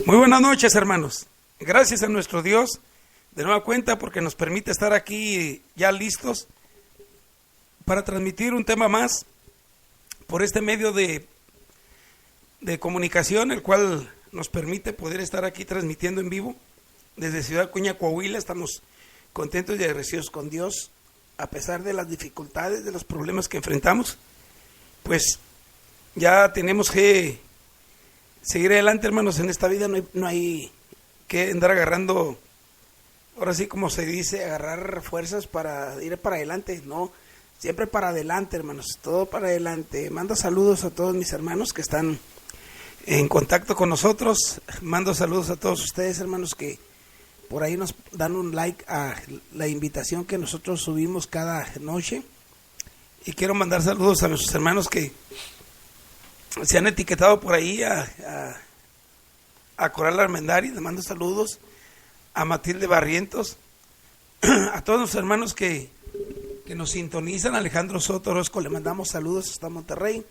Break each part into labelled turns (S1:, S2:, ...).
S1: Muy buenas noches, hermanos. Gracias a nuestro Dios de nueva cuenta porque nos permite estar aquí ya listos para transmitir un tema más por este medio de comunicación, el cual nos permite poder estar aquí transmitiendo en vivo desde Ciudad Acuña, Coahuila. Estamos contentos y agradecidos con Dios a pesar de las dificultades, de los problemas que enfrentamos. Pues ya tenemos que seguir adelante, hermanos. En esta vida no hay que andar agarrando, ahora sí como se dice, agarrar fuerzas para ir para adelante, no, siempre para adelante, hermanos, todo para adelante. Mando saludos a todos mis hermanos que están en contacto con nosotros. Mando saludos a todos ustedes, hermanos, que por ahí nos dan un like a la invitación que nosotros subimos cada noche. Y quiero mandar saludos a nuestros hermanos que se han etiquetado por ahí, a Coral Armendáriz. Le mando saludos a Matilde Barrientos, a todos los hermanos que nos sintonizan. Alejandro Soto Orozco, le mandamos saludos hasta Monterrey.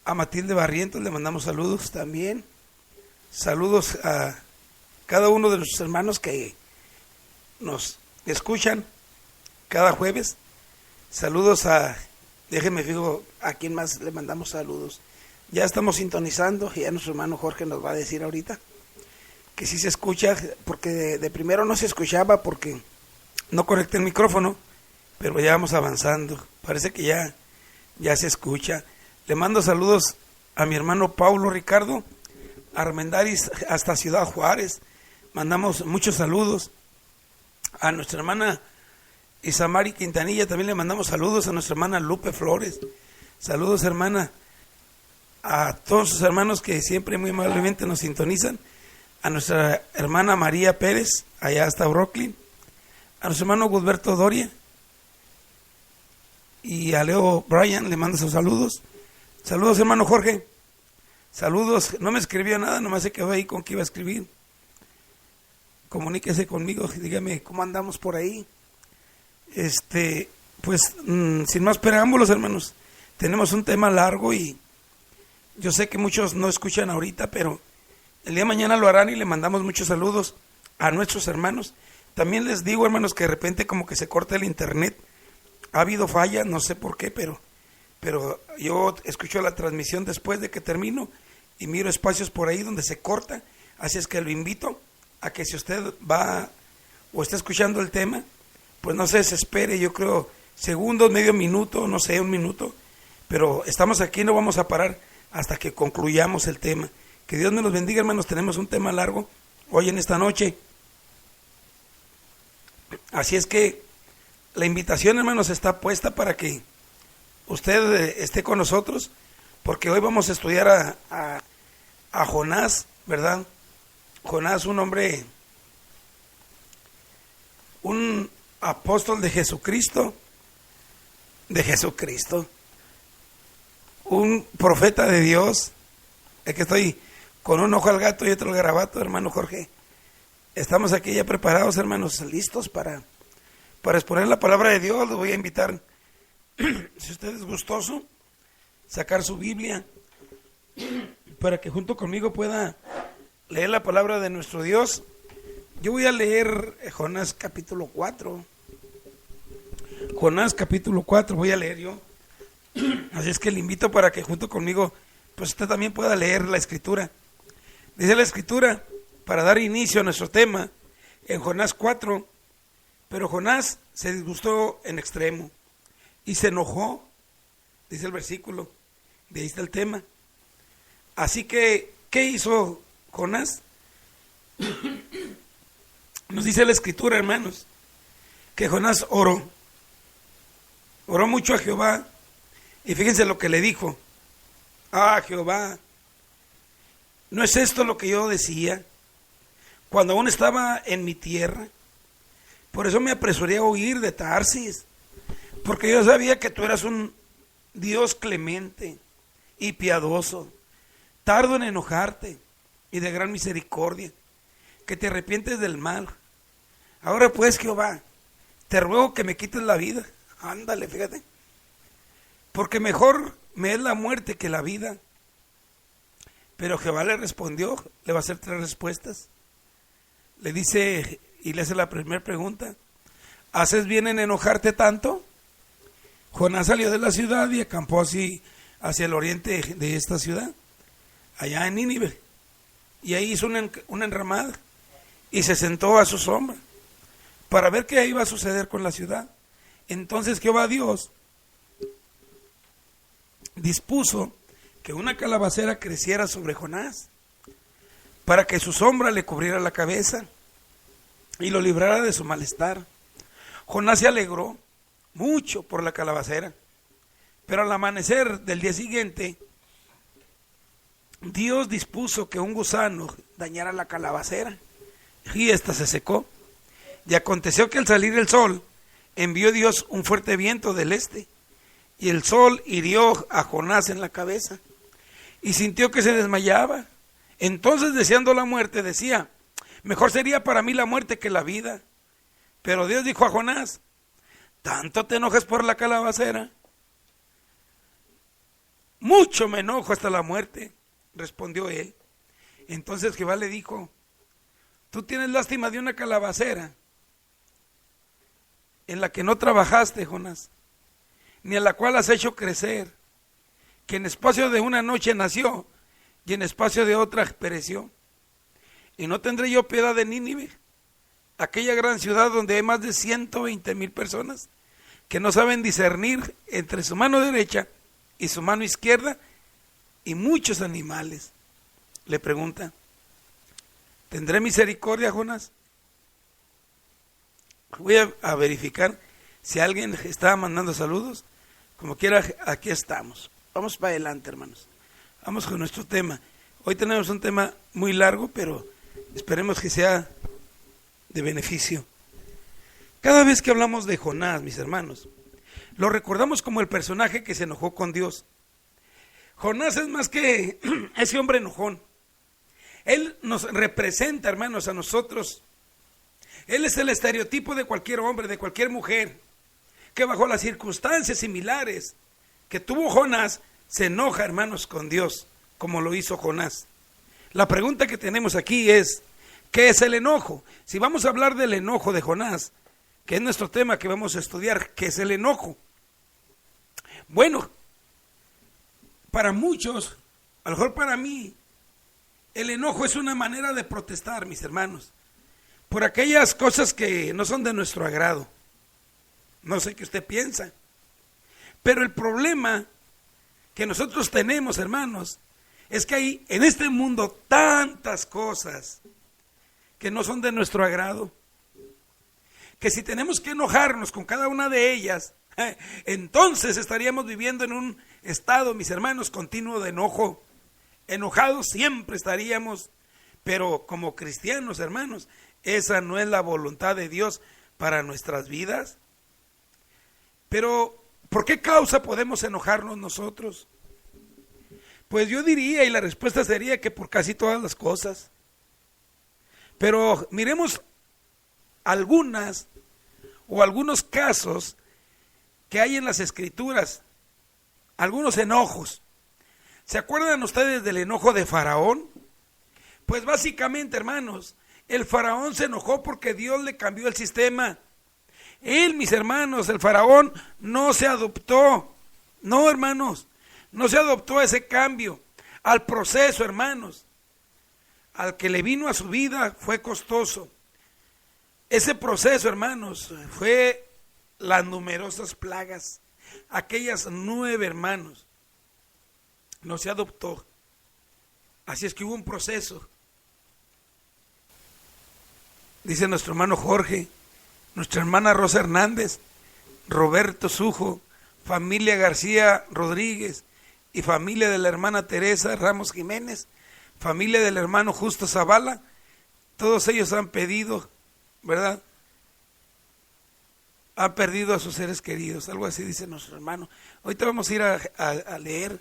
S1: A Matilde Barrientos le mandamos saludos también. Saludos a cada uno de nuestros hermanos que nos escuchan cada jueves. Saludos déjenme fijo a quién más le mandamos saludos. Ya estamos sintonizando y ya nuestro hermano Jorge nos va a decir ahorita que sí se escucha, porque de primero no se escuchaba porque no conecté el micrófono, pero ya vamos avanzando. Parece que ya se escucha. Le mando saludos a mi hermano Paulo Ricardo Armendáriz hasta Ciudad Juárez. Mandamos muchos saludos a nuestra hermana Isamari Quintanilla. También le mandamos saludos a nuestra hermana Lupe Flores. Saludos, hermana, a todos sus hermanos que siempre muy amablemente nos sintonizan. A nuestra hermana María Pérez, allá hasta Brooklyn. A nuestro hermano Gilberto Doria. Y a Leo Bryan le mando sus saludos. Saludos, hermano Jorge. Saludos. No me escribió nada, nomás se quedó ahí con que iba a escribir. Comuníquese conmigo, dígame cómo andamos por ahí. Pues sin más preámbulos, hermanos, tenemos un tema largo y yo sé que muchos no escuchan ahorita, pero el día de mañana lo harán y le mandamos muchos saludos a nuestros hermanos. También les digo, hermanos, que de repente como que se corta el internet. Ha habido fallas, no sé por qué, pero yo escucho la transmisión después de que termino y miro espacios por ahí donde se corta. Así es que lo invito a que si usted va o está escuchando el tema, pues no se desespere. Yo creo segundos, medio minuto, no sé, un minuto, pero estamos aquí, no vamos a parar hasta que concluyamos el tema. Que Dios me los bendiga, hermanos. Tenemos un tema largo hoy en esta noche, así es que la invitación, hermanos, está puesta para que usted esté con nosotros, porque hoy vamos a estudiar a Jonás, ¿verdad? Jonás, un hombre, un apóstol de Jesucristo, un profeta de Dios. Es que estoy con un ojo al gato y otro al garabato, hermano Jorge. Estamos aquí ya preparados, hermanos, listos para exponer la palabra de Dios. Les voy a invitar, si usted es gustoso, sacar su Biblia para que junto conmigo pueda leer la palabra de nuestro Dios. Yo voy a leer Jonás capítulo 4. Jonás capítulo 4 voy a leer yo. Así es que le invito para que junto conmigo pues usted también pueda leer la escritura. Dice la escritura, para dar inicio a nuestro tema, en Jonás 4, pero Jonás se disgustó en extremo y se enojó, dice el versículo, de ahí está el tema. Así que, ¿qué hizo Jonás? Nos dice la escritura, hermanos, que Jonás oró mucho a Jehová, y fíjense lo que le dijo: Jehová, ¿no es esto lo que yo decía cuando aún estaba en mi tierra? Por eso me apresuré a huir de Tarsis, porque yo sabía que tú eras un Dios clemente y piadoso, tardo en enojarte y de gran misericordia, que te arrepientes del mal. Ahora pues, Jehová, te ruego que me quites la vida. Ándale, fíjate, porque mejor me es la muerte que la vida. Pero Jehová le respondió, le va a hacer 3 respuestas. Le dice y le hace la primera pregunta: ¿haces bien en enojarte tanto? Jonás salió de la ciudad y acampó así hacia el oriente de esta ciudad, allá en Nínive, y ahí hizo una enramada y se sentó a su sombra para ver qué iba a suceder con la ciudad. Entonces Jehová Dios dispuso que una calabacera creciera sobre Jonás para que su sombra le cubriera la cabeza y lo librara de su malestar. Jonás se alegró mucho por la calabacera, pero al amanecer del día siguiente, Dios dispuso que un gusano dañara la calabacera y ésta se secó. Y aconteció que al salir el sol, envió Dios un fuerte viento del este, y el sol hirió a Jonás en la cabeza, y sintió que se desmayaba. Entonces, deseando la muerte, decía: mejor sería para mí la muerte que la vida. Pero Dios dijo a Jonás: ¿tanto te enojas por la calabacera? Mucho me enojo hasta la muerte, respondió él. Entonces Jehová le dijo: tú tienes lástima de una calabacera en la que no trabajaste, Jonás, ni a la cual has hecho crecer, que en espacio de una noche nació y en espacio de otra pereció. ¿Y no tendré yo piedad de Nínive, aquella gran ciudad donde hay más de 120,000 personas que no saben discernir entre su mano derecha y su mano izquierda, y muchos animales? Le pregunta: ¿tendré misericordia, Jonás? Voy a verificar si alguien estaba mandando saludos. Como quiera, aquí estamos. Vamos para adelante, hermanos. Vamos con nuestro tema. Hoy tenemos un tema muy largo, pero esperemos que sea de beneficio. Cada vez que hablamos de Jonás, mis hermanos, lo recordamos como el personaje que se enojó con Dios. Jonás es más que ese hombre enojón. Él nos representa, hermanos, a nosotros. Él es el estereotipo de cualquier hombre, de cualquier mujer, que bajo las circunstancias similares que tuvo Jonás, se enoja, hermanos, con Dios, como lo hizo Jonás. La pregunta que tenemos aquí es: ¿qué es el enojo? Si vamos a hablar del enojo de Jonás, que es nuestro tema que vamos a estudiar, ¿qué es el enojo? Bueno, para muchos, a lo mejor para mí, el enojo es una manera de protestar, mis hermanos, por aquellas cosas que no son de nuestro agrado. No sé qué usted piensa, pero el problema que nosotros tenemos, hermanos, es que hay en este mundo tantas cosas que no son de nuestro agrado, que si tenemos que enojarnos con cada una de ellas, entonces estaríamos viviendo en un estado, mis hermanos, continuo de enojo. Enojados siempre estaríamos, pero como cristianos, hermanos, esa no es la voluntad de Dios para nuestras vidas. Pero, ¿por qué causa podemos enojarnos nosotros? Pues yo diría, y la respuesta sería que por casi todas las cosas. Pero miremos algunas o algunos casos que hay en las Escrituras, algunos enojos. ¿Se acuerdan ustedes del enojo de Faraón? Pues básicamente, hermanos, el Faraón se enojó porque Dios le cambió el sistema. Él, mis hermanos, el Faraón no se adoptó. No, hermanos, no se adoptó ese cambio al proceso, hermanos. Al que le vino a su vida fue costoso. Ese proceso, hermanos, fue las numerosas plagas. Aquellas 9, hermanos, no se adoptó. Así es que hubo un proceso. Dice nuestro hermano Jorge, nuestra hermana Rosa Hernández, Roberto Sujo, familia García Rodríguez y familia de la hermana Teresa Ramos Jiménez, familia del hermano Justo Zavala, todos ellos han pedido, ¿verdad? Han perdido a sus seres queridos, algo así dice nuestro hermano. Ahorita vamos a ir a leer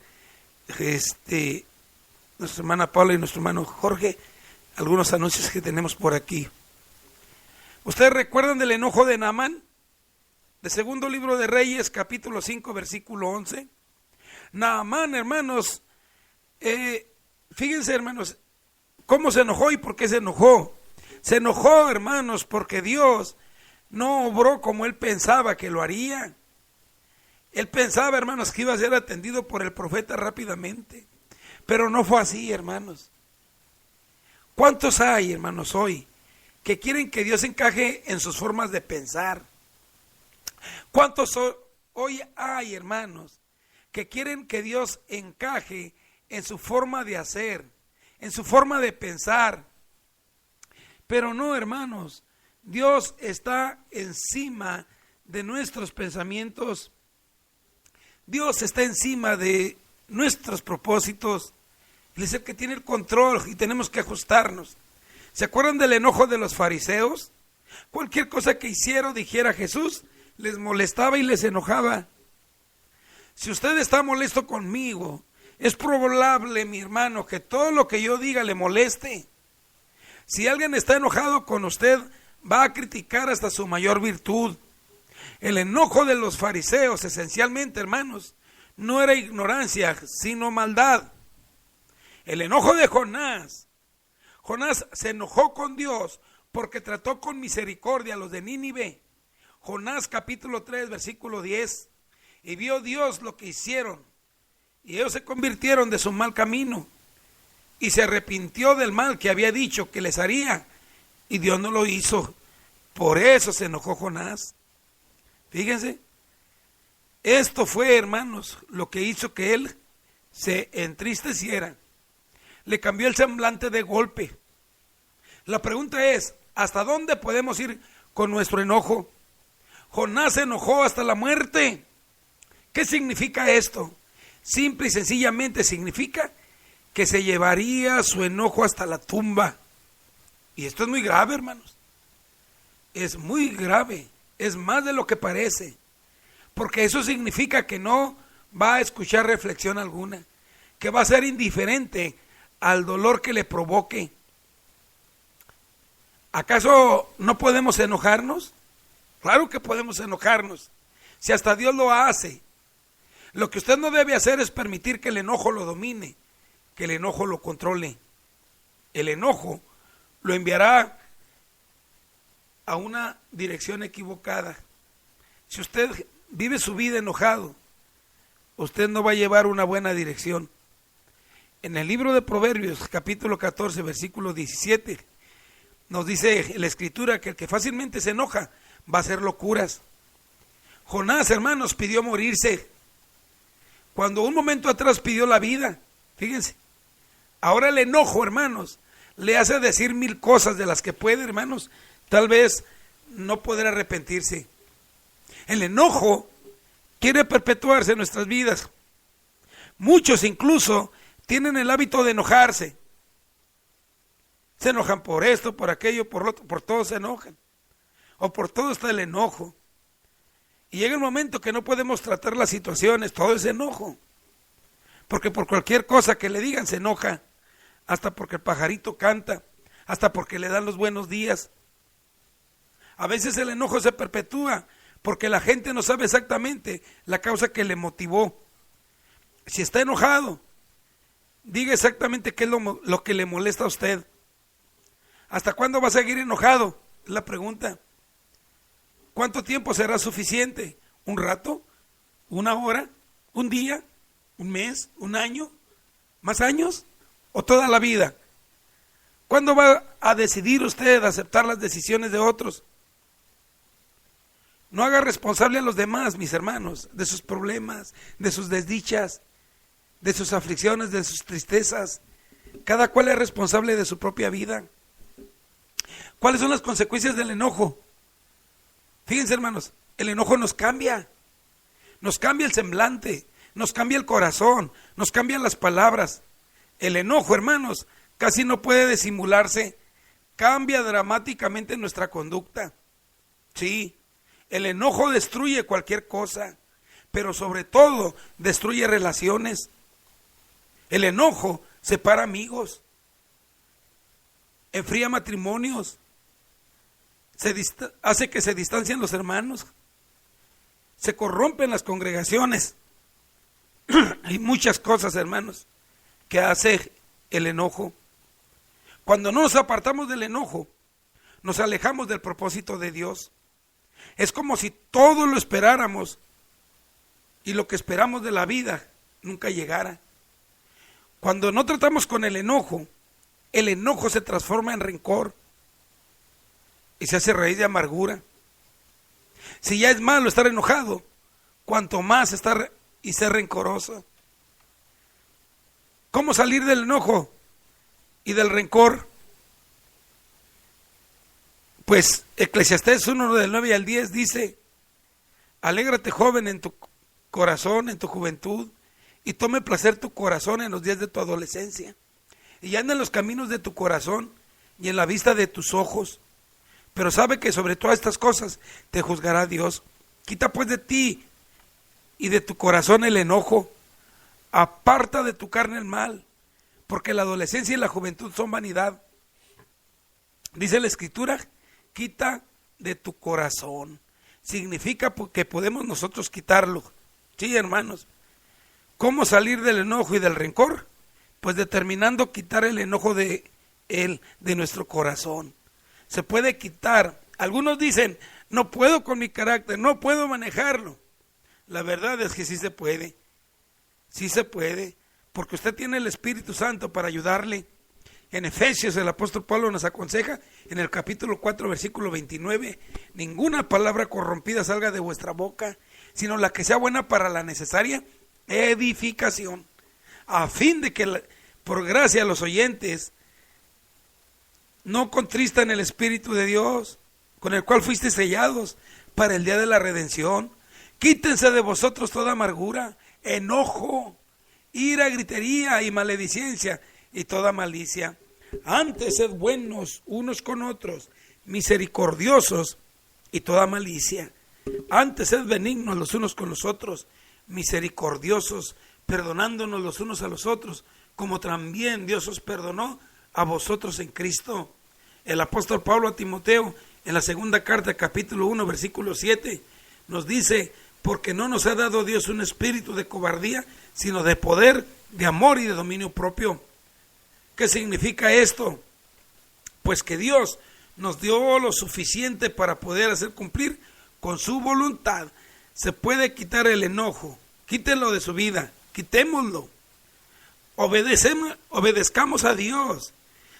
S1: nuestra hermana Paula y nuestro hermano Jorge, algunos anuncios que tenemos por aquí. ¿Ustedes recuerdan del enojo de Naamán? De segundo libro de Reyes, capítulo 5, versículo 11. Naamán, hermanos, fíjense, hermanos, cómo se enojó y por qué se enojó. Se enojó, hermanos, porque Dios no obró como él pensaba que lo haría. Él pensaba, hermanos, que iba a ser atendido por el profeta rápidamente, pero no fue así, hermanos. ¿Cuántos hay, hermanos, hoy que quieren que Dios encaje en sus formas de pensar? ¿Cuántos hoy hay, hermanos, que quieren que Dios encaje en su forma de hacer, en su forma de pensar? Pero no, hermanos, Dios está encima de nuestros pensamientos. Dios está encima de nuestros propósitos. Él es el que tiene el control y tenemos que ajustarnos. ¿Se acuerdan del enojo de los fariseos? Cualquier cosa que hiciera o dijera Jesús les molestaba y les enojaba. Si usted está molesto conmigo, es probable, mi hermano, que todo lo que yo diga le moleste. Si alguien está enojado con usted, va a criticar hasta su mayor virtud. El enojo de los fariseos, esencialmente, hermanos, no era ignorancia, sino maldad. El enojo de Jonás se enojó con Dios porque trató con misericordia a los de Nínive. Jonás capítulo 3, versículo 10. Y vio Dios lo que hicieron, y ellos se convirtieron de su mal camino, y se arrepintió del mal que había dicho que les haría, y Dios no lo hizo. Por eso se enojó Jonás. Fíjense, esto fue, hermanos, lo que hizo que él se entristeciera. Le cambió el semblante de golpe. La pregunta es, ¿hasta dónde podemos ir con nuestro enojo? Jonás se enojó hasta la muerte. ¿Qué significa esto? Simple y sencillamente significa que se llevaría su enojo hasta la tumba. Y esto es muy grave, hermanos. Es muy grave. Es más de lo que parece, porque eso significa que no va a escuchar reflexión alguna, que va a ser indiferente al dolor que le provoque. ¿Acaso no podemos enojarnos? Claro que podemos enojarnos, si hasta Dios lo hace. Lo que usted no debe hacer es permitir que el enojo lo domine, que el enojo lo controle. El enojo lo enviará a una dirección equivocada. Si usted vive su vida enojado, usted no va a llevar una buena dirección. En el libro de Proverbios, capítulo 14, versículo 17, nos dice la Escritura que el que fácilmente se enoja va a hacer locuras. Jonás, hermanos, pidió morirse, cuando un momento atrás pidió la vida. Fíjense, ahora el enojo, hermanos, le hace decir 1000 cosas de las que puede, hermanos, tal vez no poder arrepentirse. El enojo quiere perpetuarse en nuestras vidas. Muchos incluso tienen el hábito de enojarse. Se enojan por esto, por aquello, por lo otro, por todo se enojan. O por todo está el enojo. Y llega el momento que no podemos tratar las situaciones, todo es enojo. Porque por cualquier cosa que le digan se enoja. Hasta porque el pajarito canta, hasta porque le dan los buenos días. A veces el enojo se perpetúa porque la gente no sabe exactamente la causa que le motivó. Si está enojado, diga exactamente qué es lo que le molesta a usted. ¿Hasta cuándo va a seguir enojado? Es la pregunta. ¿Cuánto tiempo será suficiente? ¿Un rato? ¿Una hora? ¿Un día? ¿Un mes? ¿Un año? ¿Más años? ¿O toda la vida? ¿Cuándo va a decidir usted aceptar las decisiones de otros? No haga responsable a los demás, mis hermanos, de sus problemas, de sus desdichas, de sus aflicciones, de sus tristezas. Cada cual es responsable de su propia vida. ¿Cuáles son las consecuencias del enojo? Fíjense, hermanos, el enojo nos cambia el semblante, nos cambia el corazón, nos cambian las palabras. El enojo, hermanos, casi no puede disimularse, cambia dramáticamente nuestra conducta. Sí, el enojo destruye cualquier cosa, pero sobre todo destruye relaciones. El enojo separa amigos, enfría matrimonios, hace que se distancien los hermanos, se corrompen las congregaciones. Hay muchas cosas, hermanos, que hace el enojo. Cuando no nos apartamos del enojo, nos alejamos del propósito de Dios. Es como si todo lo esperáramos y lo que esperamos de la vida nunca llegara. Cuando no tratamos con el enojo se transforma en rencor y se hace raíz de amargura. Si ya es malo estar enojado, cuanto más estar y ser rencoroso. ¿Cómo salir del enojo y del rencor? Pues Eclesiastés 1 del 9 al 10 dice: alégrate, joven, en tu corazón, en tu juventud, y tome placer tu corazón en los días de tu adolescencia, y anda en los caminos de tu corazón y en la vista de tus ojos. Pero sabe que sobre todas estas cosas te juzgará Dios. Quita pues de ti y de tu corazón el enojo, aparta de tu carne el mal, porque la adolescencia y la juventud son vanidad. Dice la Escritura: quita de tu corazón. Significa que podemos nosotros quitarlo. Sí, hermanos. ¿Cómo salir del enojo y del rencor? Pues determinando quitar el enojo de nuestro corazón. Se puede quitar. Algunos dicen: no puedo con mi carácter, no puedo manejarlo. La verdad es que sí se puede. Sí se puede, porque usted tiene el Espíritu Santo para ayudarle. En Efesios el apóstol Pablo nos aconseja en el capítulo 4 versículo 29: ninguna palabra corrompida salga de vuestra boca, sino la que sea buena para la necesaria edificación, a fin de que por gracia los oyentes no contristan el Espíritu de Dios, con el cual fuisteis sellados para el día de la redención. Quítense de vosotros toda amargura, enojo, ira, gritería y maledicencia y toda malicia. Antes sed buenos unos con otros, misericordiosos y toda malicia. Antes sed benignos los unos con los otros, misericordiosos, perdonándonos los unos a los otros, como también Dios os perdonó a vosotros en Cristo. El apóstol Pablo a Timoteo, en la segunda carta, capítulo 1, versículo 7, nos dice: porque no nos ha dado Dios un espíritu de cobardía, sino de poder, de amor y de dominio propio. ¿Qué significa esto? Pues que Dios nos dio lo suficiente para poder hacer cumplir con su voluntad. Se puede quitar el enojo, quítelo de su vida, quitémoslo. Obedezcamos a Dios,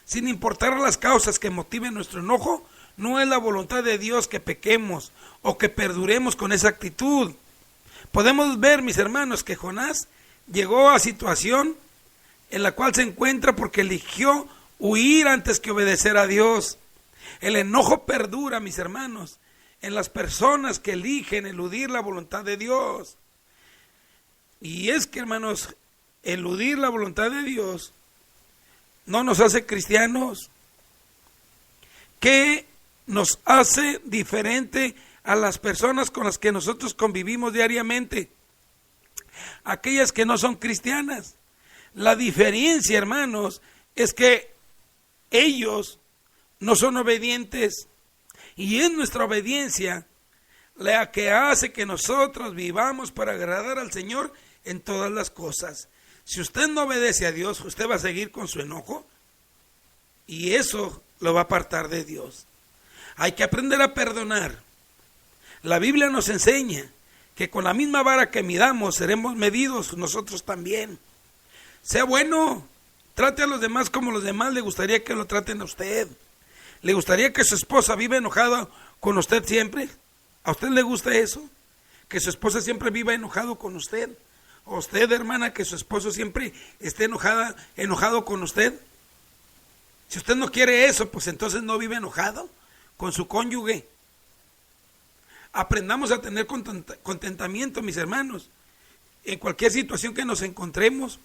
S1: sin importar las causas que motiven nuestro enojo. No es la voluntad de Dios que pequemos o que perduremos con esa actitud. Podemos ver, mis hermanos, que Jonás llegó a situación en la cual se encuentra porque eligió huir antes que obedecer a Dios. El enojo perdura, mis hermanos, en las personas que eligen eludir la voluntad de Dios. Y es que, hermanos, eludir la voluntad de Dios no nos hace cristianos. ¿Qué nos hace diferente a las personas con las que nosotros convivimos diariamente? Aquellas que no son cristianas. La diferencia, hermanos, es que ellos no son obedientes, y es nuestra obediencia la que hace que nosotros vivamos para agradar al Señor en todas las cosas. Si usted no obedece a Dios, usted va a seguir con su enojo, y eso lo va a apartar de Dios. Hay que aprender a perdonar. La Biblia nos enseña que con la misma vara que midamos seremos medidos nosotros también. Sea bueno, trate a los demás como los demás le gustaría que lo traten a usted. ¿Le gustaría que su esposa viva enojada con usted siempre? ¿A usted le gusta eso? ¿Que su esposa siempre viva enojado con usted? ¿O usted, hermana, que su esposo siempre esté enojado con usted? Si usted no quiere eso, pues entonces no vive enojado con su cónyuge. Aprendamos a tener contentamiento, mis hermanos, en cualquier situación que nos encontremos.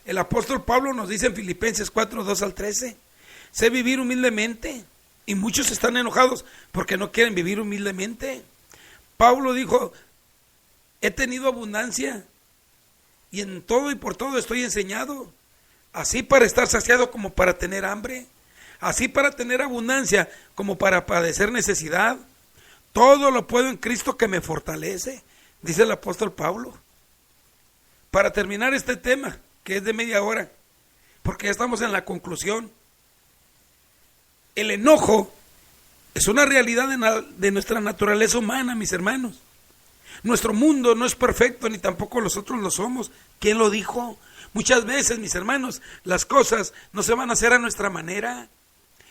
S1: El apóstol Pablo nos dice en Filipenses 4, 2 al 13, sé vivir humildemente, y muchos están enojados porque no quieren vivir humildemente. Pablo dijo, he tenido abundancia, y en todo y por todo estoy enseñado, así para estar saciado como para tener hambre, así para tener abundancia como para padecer necesidad. Todo lo puedo en Cristo que me fortalece, dice el apóstol Pablo. Para terminar este tema, que es de media hora, porque ya estamos en la conclusión. El enojo es una realidad de nuestra naturaleza humana, mis hermanos. Nuestro mundo no es perfecto, ni tampoco nosotros lo somos. ¿Quién lo dijo? Muchas veces, mis hermanos, las cosas no se van a hacer a nuestra manera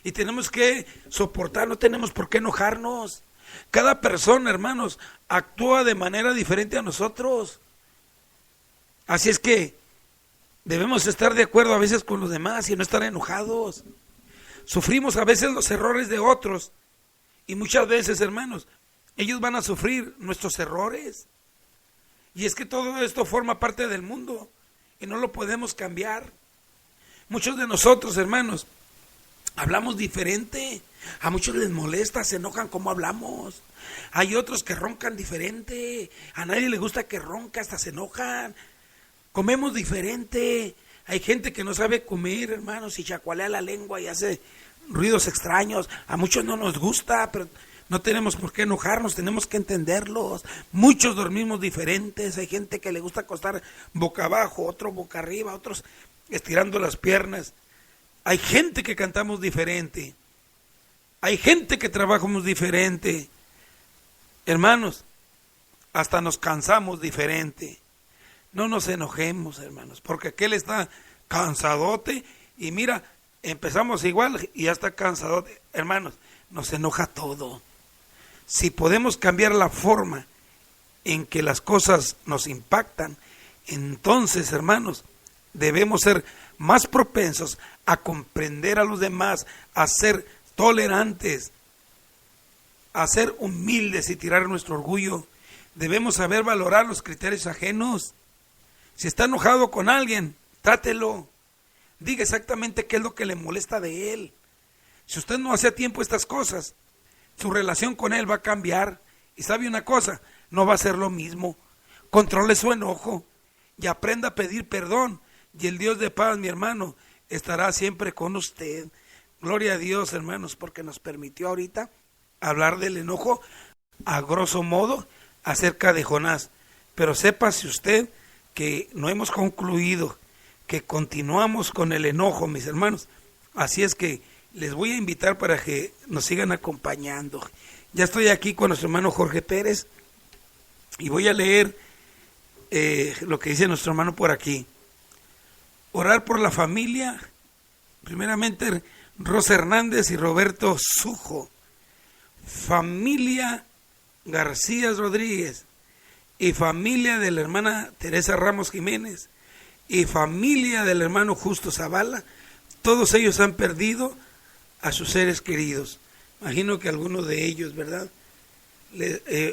S1: y tenemos que soportar, no tenemos por qué enojarnos. Cada persona, hermanos, actúa de manera diferente a nosotros. Así es que debemos estar de acuerdo a veces con los demás y no estar enojados. Sufrimos a veces los errores de otros y muchas veces, hermanos, ellos van a sufrir nuestros errores. Y es que todo esto forma parte del mundo y no lo podemos cambiar. Muchos de nosotros, hermanos, hablamos diferente. A muchos les molesta, se enojan como hablamos. Hay otros que roncan diferente. A nadie le gusta que ronca, hasta se enojan. Comemos diferente. Hay gente que no sabe comer, hermanos, y chacualea la lengua y hace ruidos extraños. A muchos no nos gusta, pero no tenemos por qué enojarnos, tenemos que entenderlos. Muchos dormimos diferentes. Hay gente que le gusta acostar boca abajo, otro boca arriba, otros estirando las piernas. Hay gente que cantamos diferente. Hay gente que trabajamos diferente. Hermanos, hasta nos cansamos diferente. No nos enojemos, hermanos, porque aquel está cansadote y mira, empezamos igual y ya está cansadote. Hermanos, nos enoja todo. Si podemos cambiar la forma en que las cosas nos impactan, entonces, hermanos, debemos ser más propensos a comprender a los demás, a ser tolerantes, a ser humildes y tirar nuestro orgullo. Debemos saber valorar los criterios ajenos. Si está enojado con alguien, trátelo. Diga exactamente qué es lo que le molesta de él. Si usted no hace a tiempo estas cosas, su relación con él va a cambiar. Y sabe una cosa, no va a ser lo mismo. Controle su enojo y aprenda a pedir perdón. Y el Dios de paz, mi hermano, estará siempre con usted. Gloria a Dios, hermanos, porque nos permitió ahorita hablar del enojo a grosso modo acerca de Jonás. Pero sépase usted que no hemos concluido, que continuamos con el enojo, mis hermanos. Así es que les voy a invitar para que nos sigan acompañando. Ya estoy aquí con nuestro hermano Jorge Pérez y voy a leer lo que dice nuestro hermano por aquí. Orar por la familia, primeramente Rosa Hernández y Roberto Sujo, familia García Rodríguez y familia de la hermana Teresa Ramos Jiménez y familia del hermano Justo Zavala. Todos ellos han perdido a sus seres queridos. Imagino que algunos de ellos, ¿verdad?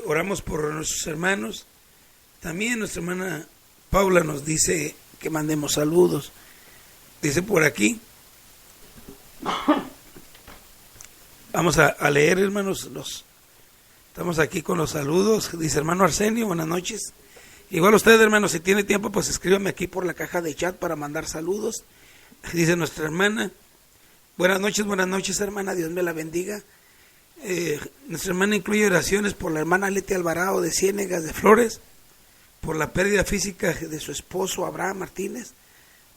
S1: Oramos por nuestros hermanos. También nuestra hermana Paula nos dice que mandemos saludos. Dice por aquí. Vamos a leer, hermanos, estamos aquí con los saludos. Dice hermano Arsenio, buenas noches. Igual usted, hermano, si tiene tiempo, pues escríbame aquí por la caja de chat para mandar saludos. Dice nuestra hermana, buenas noches, hermana, Dios me la bendiga. Nuestra hermana incluye oraciones por la hermana Leti Alvarado de Ciénegas de Flores, por la pérdida física de su esposo Abraham Martínez,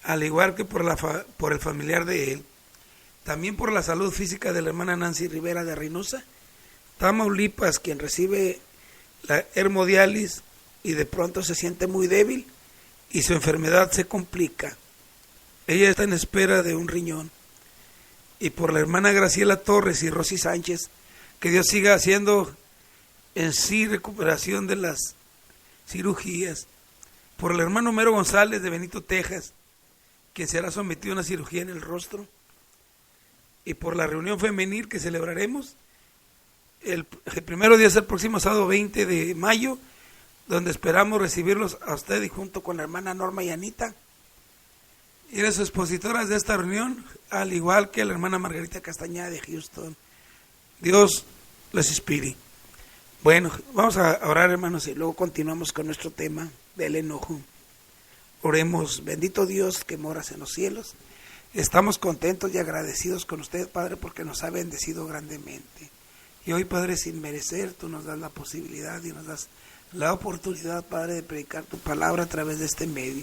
S1: al igual que por el familiar de él. También por la salud física de la hermana Nancy Rivera de Reynosa, Tamaulipas, quien recibe la hemodiálisis y de pronto se siente muy débil y su enfermedad se complica. Ella está en espera de un riñón. Y por la hermana Graciela Torres y Rosy Sánchez, que Dios siga haciendo en sí recuperación de las cirugías. Por el hermano Mero González de Benito, Texas, quien será sometido a una cirugía en el rostro. Y por la reunión femenil que celebraremos el primero día es el próximo sábado 20 de mayo, donde esperamos recibirlos a usted y junto con la hermana Norma y Anita. Y las expositoras de esta reunión, al igual que la hermana Margarita Castañeda de Houston. Dios les inspire. Bueno, vamos a orar, hermanos, y luego continuamos con nuestro tema del enojo. Oremos. Bendito Dios que moras en los cielos. Estamos contentos y agradecidos con usted, Padre, porque nos ha bendecido grandemente. Y hoy, Padre, sin merecer, tú nos das la posibilidad y nos das la oportunidad, Padre, de predicar tu palabra a través de este medio.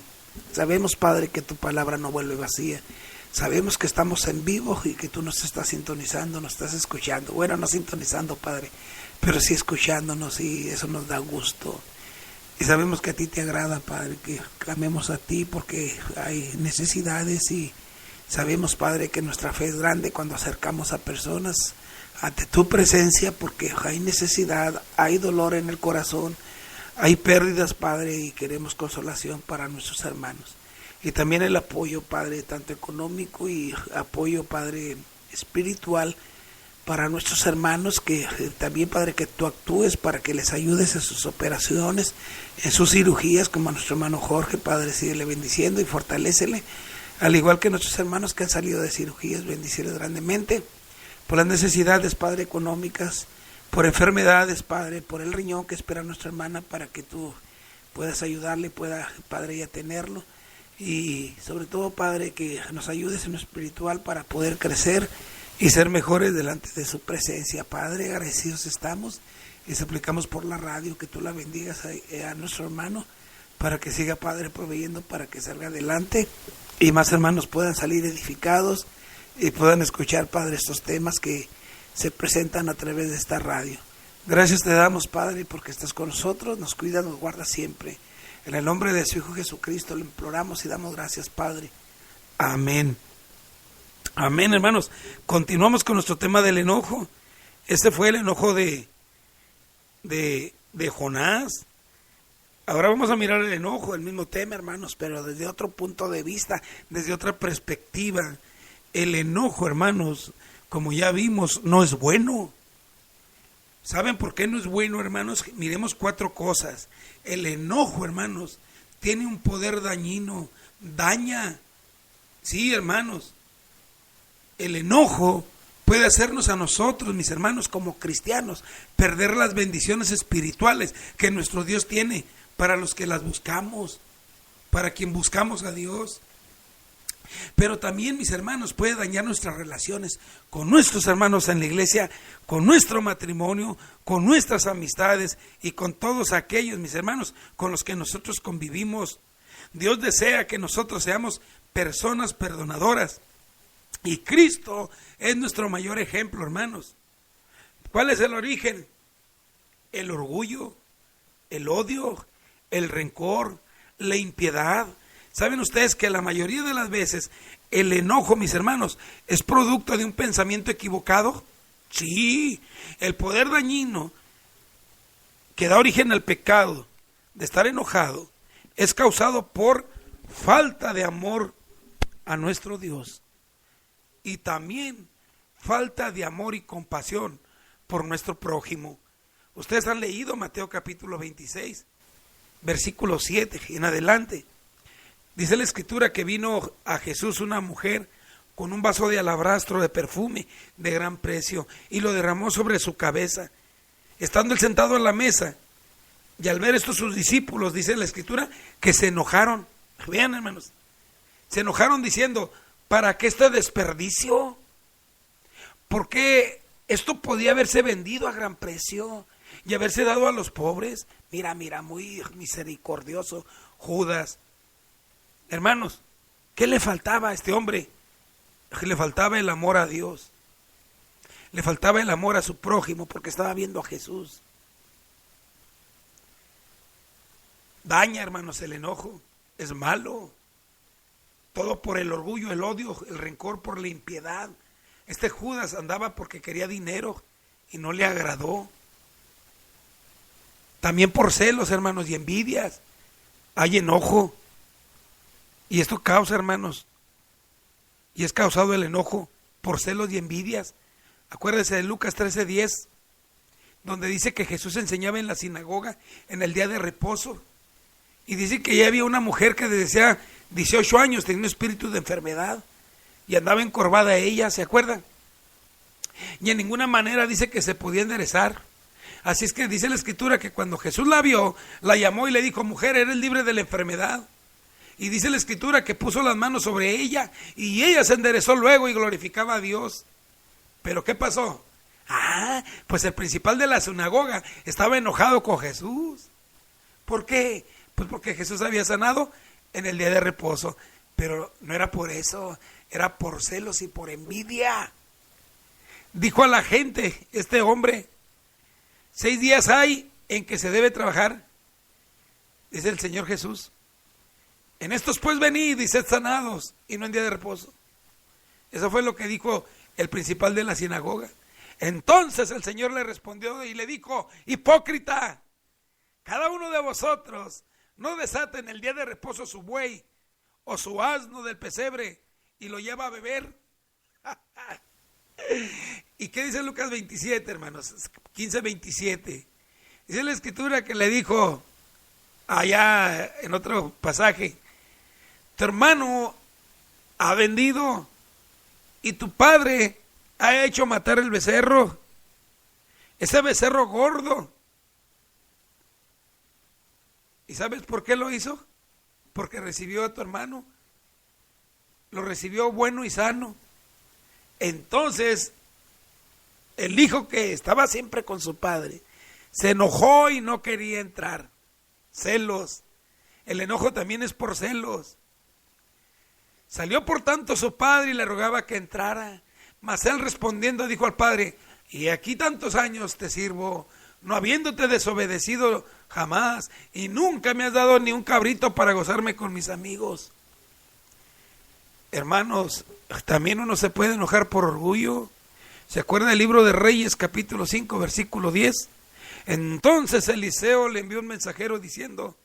S1: Sabemos, Padre, que tu palabra no vuelve vacía. Sabemos que estamos en vivo y que tú nos estás sintonizando, nos estás escuchando. Bueno, no sintonizando, Padre, pero sí escuchándonos, y eso nos da gusto. Y sabemos que a ti te agrada, Padre, que clamemos a ti porque hay necesidades, y sabemos, Padre, que nuestra fe es grande cuando acercamos a personas ante tu presencia, porque hay necesidad, hay dolor en el corazón, hay pérdidas, Padre, y queremos consolación para nuestros hermanos. Y también el apoyo, Padre, tanto económico y apoyo, Padre, espiritual para nuestros hermanos, que también, Padre, que tú actúes para que les ayudes en sus operaciones, en sus cirugías, como a nuestro hermano Jorge, Padre, síguele bendiciendo y fortalécele, al igual que nuestros hermanos que han salido de cirugías, bendíceles grandemente, por las necesidades, Padre, económicas, por enfermedades, Padre, por el riñón que espera nuestra hermana, para que tú puedas ayudarle, pueda, Padre, ya tenerlo. Y sobre todo, Padre, que nos ayudes en lo espiritual para poder crecer y ser mejores delante de su presencia. Padre, agradecidos estamos y suplicamos por la radio que tú la bendigas a nuestro hermano, para que siga, Padre, proveyendo para que salga adelante y más hermanos puedan salir edificados y puedan escuchar, Padre, estos temas que se presentan a través de esta radio. Gracias te damos, Padre, porque estás con nosotros, nos cuidas, nos guardas siempre. En el nombre de su Hijo Jesucristo le imploramos y damos gracias, Padre. Amén. Amén, hermanos. Continuamos con nuestro tema del enojo. Este fue el enojo de Jonás. Ahora vamos a mirar el enojo, el mismo tema, hermanos, pero desde otro punto de vista, desde otra perspectiva. El enojo, hermanos, como ya vimos, no es bueno. ¿Saben por qué no es bueno, hermanos? Miremos 4 cosas. El enojo, hermanos, tiene un poder dañino, daña. Sí, hermanos, el enojo puede hacernos a nosotros, mis hermanos, como cristianos, perder las bendiciones espirituales que nuestro Dios tiene para los que las buscamos, para quien buscamos a Dios. Pero también, mis hermanos, puede dañar nuestras relaciones con nuestros hermanos en la iglesia, con nuestro matrimonio, con nuestras amistades y con todos aquellos, mis hermanos, con los que nosotros convivimos. Dios desea que nosotros seamos personas perdonadoras, y Cristo es nuestro mayor ejemplo, hermanos. ¿Cuál es el origen? El orgullo, el odio, el rencor, la impiedad. ¿Saben ustedes que la mayoría de las veces el enojo, mis hermanos, es producto de un pensamiento equivocado? Sí, el poder dañino que da origen al pecado de estar enojado es causado por falta de amor a nuestro Dios, y también falta de amor y compasión por nuestro prójimo. Ustedes han leído Mateo capítulo 26, versículo 7 en adelante. Dice la escritura que vino a Jesús una mujer con un vaso de alabastro de perfume de gran precio y lo derramó sobre su cabeza. Estando él sentado en la mesa, y al ver esto sus discípulos, dice la escritura, que se enojaron. Vean, hermanos, se enojaron diciendo: ¿para qué este desperdicio? Porque esto podía haberse vendido a gran precio y haberse dado a los pobres. Mira, muy misericordioso Judas. Hermanos, ¿qué le faltaba a este hombre? Le faltaba el amor a Dios. Le faltaba el amor a su prójimo, porque estaba viendo a Jesús. Daña, hermanos, el enojo. Es malo. Todo por el orgullo, el odio, el rencor, por la impiedad. Este Judas andaba porque quería dinero y no le agradó. También por celos, hermanos, y envidias. Hay enojo. Y esto causa, hermanos, y es causado el enojo por celos y envidias. Acuérdense de Lucas 13:10, donde dice que Jesús enseñaba en la sinagoga en el día de reposo. Y dice que ya había una mujer que desde 18 años tenía un espíritu de enfermedad y andaba encorvada ella, ¿se acuerdan? Y en ninguna manera dice que se podía enderezar. Así es que dice la escritura que cuando Jesús la vio, la llamó y le dijo: mujer, eres libre de la enfermedad. Y dice la escritura que puso las manos sobre ella y ella se enderezó luego y glorificaba a Dios. ¿Pero qué pasó? Pues el principal de la sinagoga estaba enojado con Jesús. ¿Por qué? Pues porque Jesús había sanado en el día de reposo. Pero no era por eso, era por celos y por envidia. Dijo a la gente, este hombre, 6 días hay en que se debe trabajar, dice el Señor Jesús. En estos pues venid y sed sanados, y no en día de reposo. Eso fue lo que dijo el principal de la sinagoga. Entonces el Señor le respondió y le dijo: hipócrita, cada uno de vosotros no desata en el día de reposo su buey o su asno del pesebre y lo lleva a beber. ¿Y qué dice Lucas 27, hermanos? 15:27. Dice la escritura que le dijo allá en otro pasaje: tu hermano ha vendido y tu padre ha hecho matar el becerro, ese becerro gordo. ¿Y sabes por qué lo hizo? Porque recibió a tu hermano, lo recibió bueno y sano. Entonces el hijo, que estaba siempre con su padre, se enojó y no quería entrar. Celos. El enojo también es por celos. Salió por tanto su padre y le rogaba que entrara. Mas él respondiendo dijo al padre: y aquí tantos años te sirvo, no habiéndote desobedecido jamás, y nunca me has dado ni un cabrito para gozarme con mis amigos. Hermanos, también uno se puede enojar por orgullo. ¿Se acuerda del libro de Reyes, capítulo 5, versículo 10? Entonces Eliseo le envió un mensajero diciendo: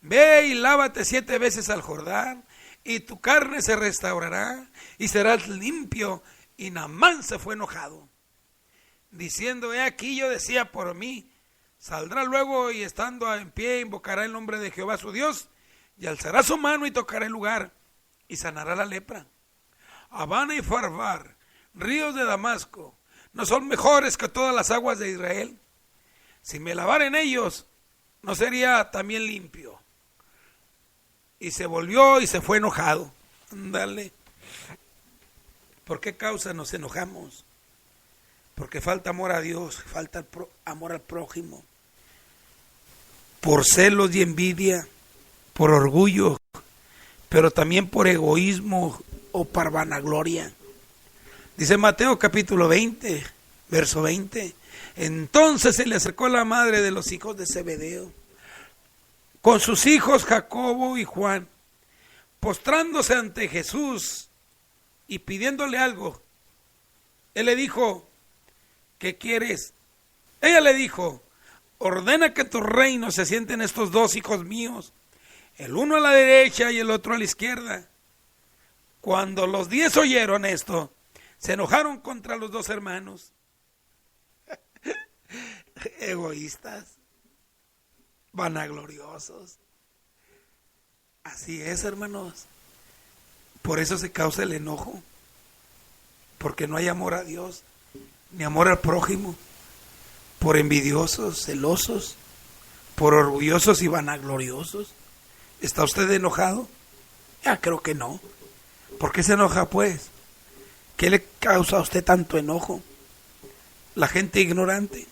S1: ve y lávate 7 veces al Jordán, y tu carne se restaurará, y serás limpio. Y Naamán se fue enojado, diciendo: he aquí, yo decía por mí, saldrá luego y estando en pie invocará el nombre de Jehová su Dios, y alzará su mano y tocará el lugar, y sanará la lepra. Habana y Farvar, ríos de Damasco, ¿no son mejores que todas las aguas de Israel? Si me lavara en ellos, ¿no sería también limpio? Y se volvió y se fue enojado. Ándale. ¿Por qué causa nos enojamos? Porque falta amor a Dios, falta amor al prójimo. Por celos y envidia, por orgullo, pero también por egoísmo o por vanagloria. Dice Mateo capítulo 20, verso 20. Entonces se le acercó la madre de los hijos de Zebedeo, con sus hijos Jacobo y Juan, postrándose ante Jesús y pidiéndole algo. Él le dijo: ¿qué quieres? Ella le dijo: ordena que tu reino se sienten estos 2 hijos míos, el uno a la derecha y el otro a la izquierda. Cuando los 10 oyeron esto, se enojaron contra los 2 hermanos. Egoístas, vanagloriosos. Así es, hermanos. Por eso se causa el enojo, porque no hay amor a Dios, ni amor al prójimo, por envidiosos, celosos, por orgullosos y vanagloriosos. ¿Está usted enojado? Ya creo que no. ¿Por qué se enoja, pues? ¿Qué le causa a usted tanto enojo? La gente ignorante,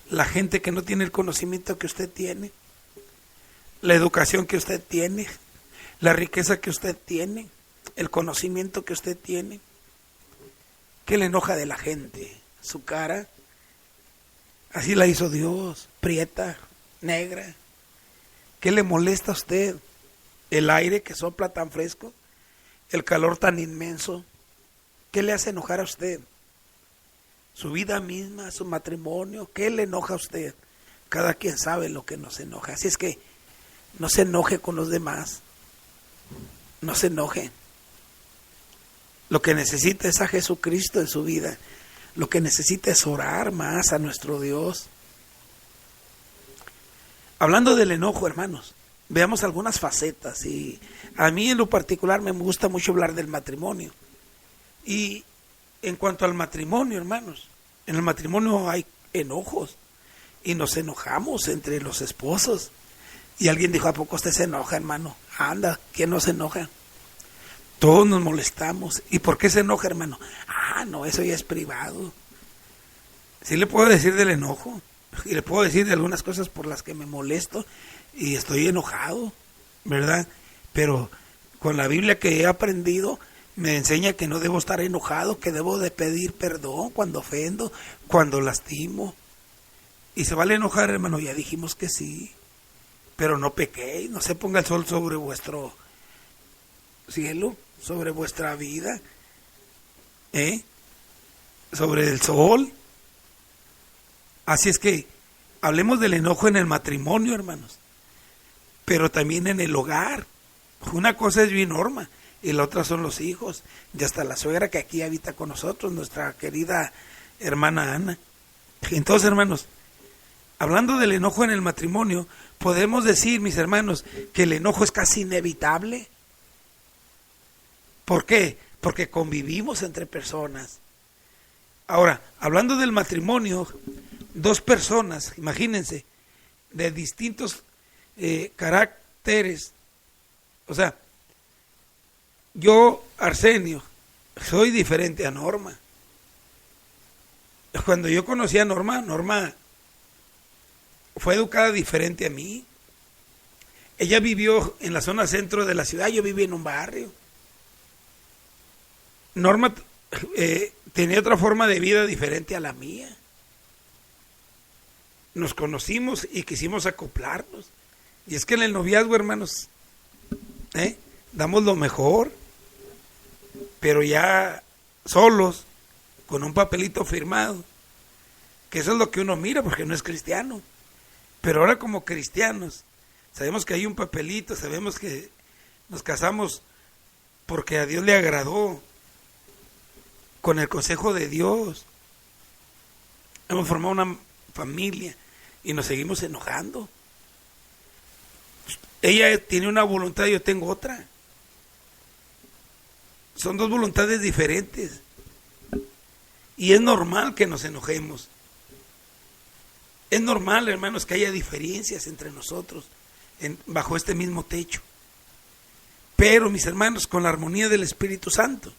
S1: la gente que no tiene el conocimiento que usted tiene, la educación que usted tiene, la riqueza que usted tiene, el conocimiento que usted tiene. ¿Qué le enoja de la gente? Su cara. Así la hizo Dios, prieta, negra. ¿Qué le molesta a usted? ¿El aire que sopla tan fresco? ¿El calor tan inmenso? ¿Qué le hace enojar a usted? ¿Su vida misma, su matrimonio? ¿Qué le enoja a usted? Cada quien sabe lo que nos enoja. Así es que no se enoje con los demás. No se enoje. Lo que necesita es a Jesucristo en su vida. Lo que necesita es orar más a nuestro Dios. Hablando del enojo, hermanos, veamos algunas facetas. Y a mí en lo particular me gusta mucho hablar del matrimonio. Y en cuanto al matrimonio, hermanos, en el matrimonio hay enojos y nos enojamos entre los esposos. Y alguien dijo: ¿a poco usted se enoja, hermano? Anda, ¿quién no se enoja? Todos nos molestamos. ¿Y por qué se enoja, hermano? No, eso ya es privado. Sí le puedo decir del enojo, y le puedo decir de algunas cosas por las que me molesto y estoy enojado, ¿verdad? pero con la Biblia que he aprendido me enseña que no debo estar enojado, que debo de pedir perdón cuando ofendo, cuando lastimo. Y se vale enojar, hermano, ya dijimos que sí, pero no pequéis, no se ponga el sol sobre vuestro cielo, sobre vuestra vida, sobre el sol. Así es que hablemos del enojo en el matrimonio, hermanos, pero también en el hogar. Una cosa es bien Norma y la otra son los hijos, y hasta la suegra que aquí habita con nosotros, nuestra querida hermana Ana. Entonces, hermanos, hablando del enojo en el matrimonio, podemos decir, mis hermanos, que el enojo es casi inevitable. ¿Por qué? Porque convivimos entre personas. Ahora, hablando del matrimonio, dos personas, imagínense, de distintos caracteres. O sea, yo, Arsenio, soy diferente a Norma. Cuando yo conocí a Norma, Norma fue educada diferente a mí. Ella vivió en la zona centro de la ciudad, yo viví en un barrio. Norma tenía otra forma de vida diferente a la mía. Nos conocimos y quisimos acoplarnos. Y es que en el noviazgo, hermanos, damos lo mejor, pero ya solos, con un papelito firmado, que eso es lo que uno mira porque no es cristiano. Pero ahora como cristianos, sabemos que hay un papelito, sabemos que nos casamos porque a Dios le agradó, con el consejo de Dios. Hemos formado una familia y nos seguimos enojando. Ella tiene una voluntad y yo tengo otra. Son dos voluntades diferentes. Y es normal que nos enojemos. Es normal, hermanos, que haya diferencias entre nosotros bajo este mismo techo. Pero, mis hermanos, con la armonía del Espíritu Santo,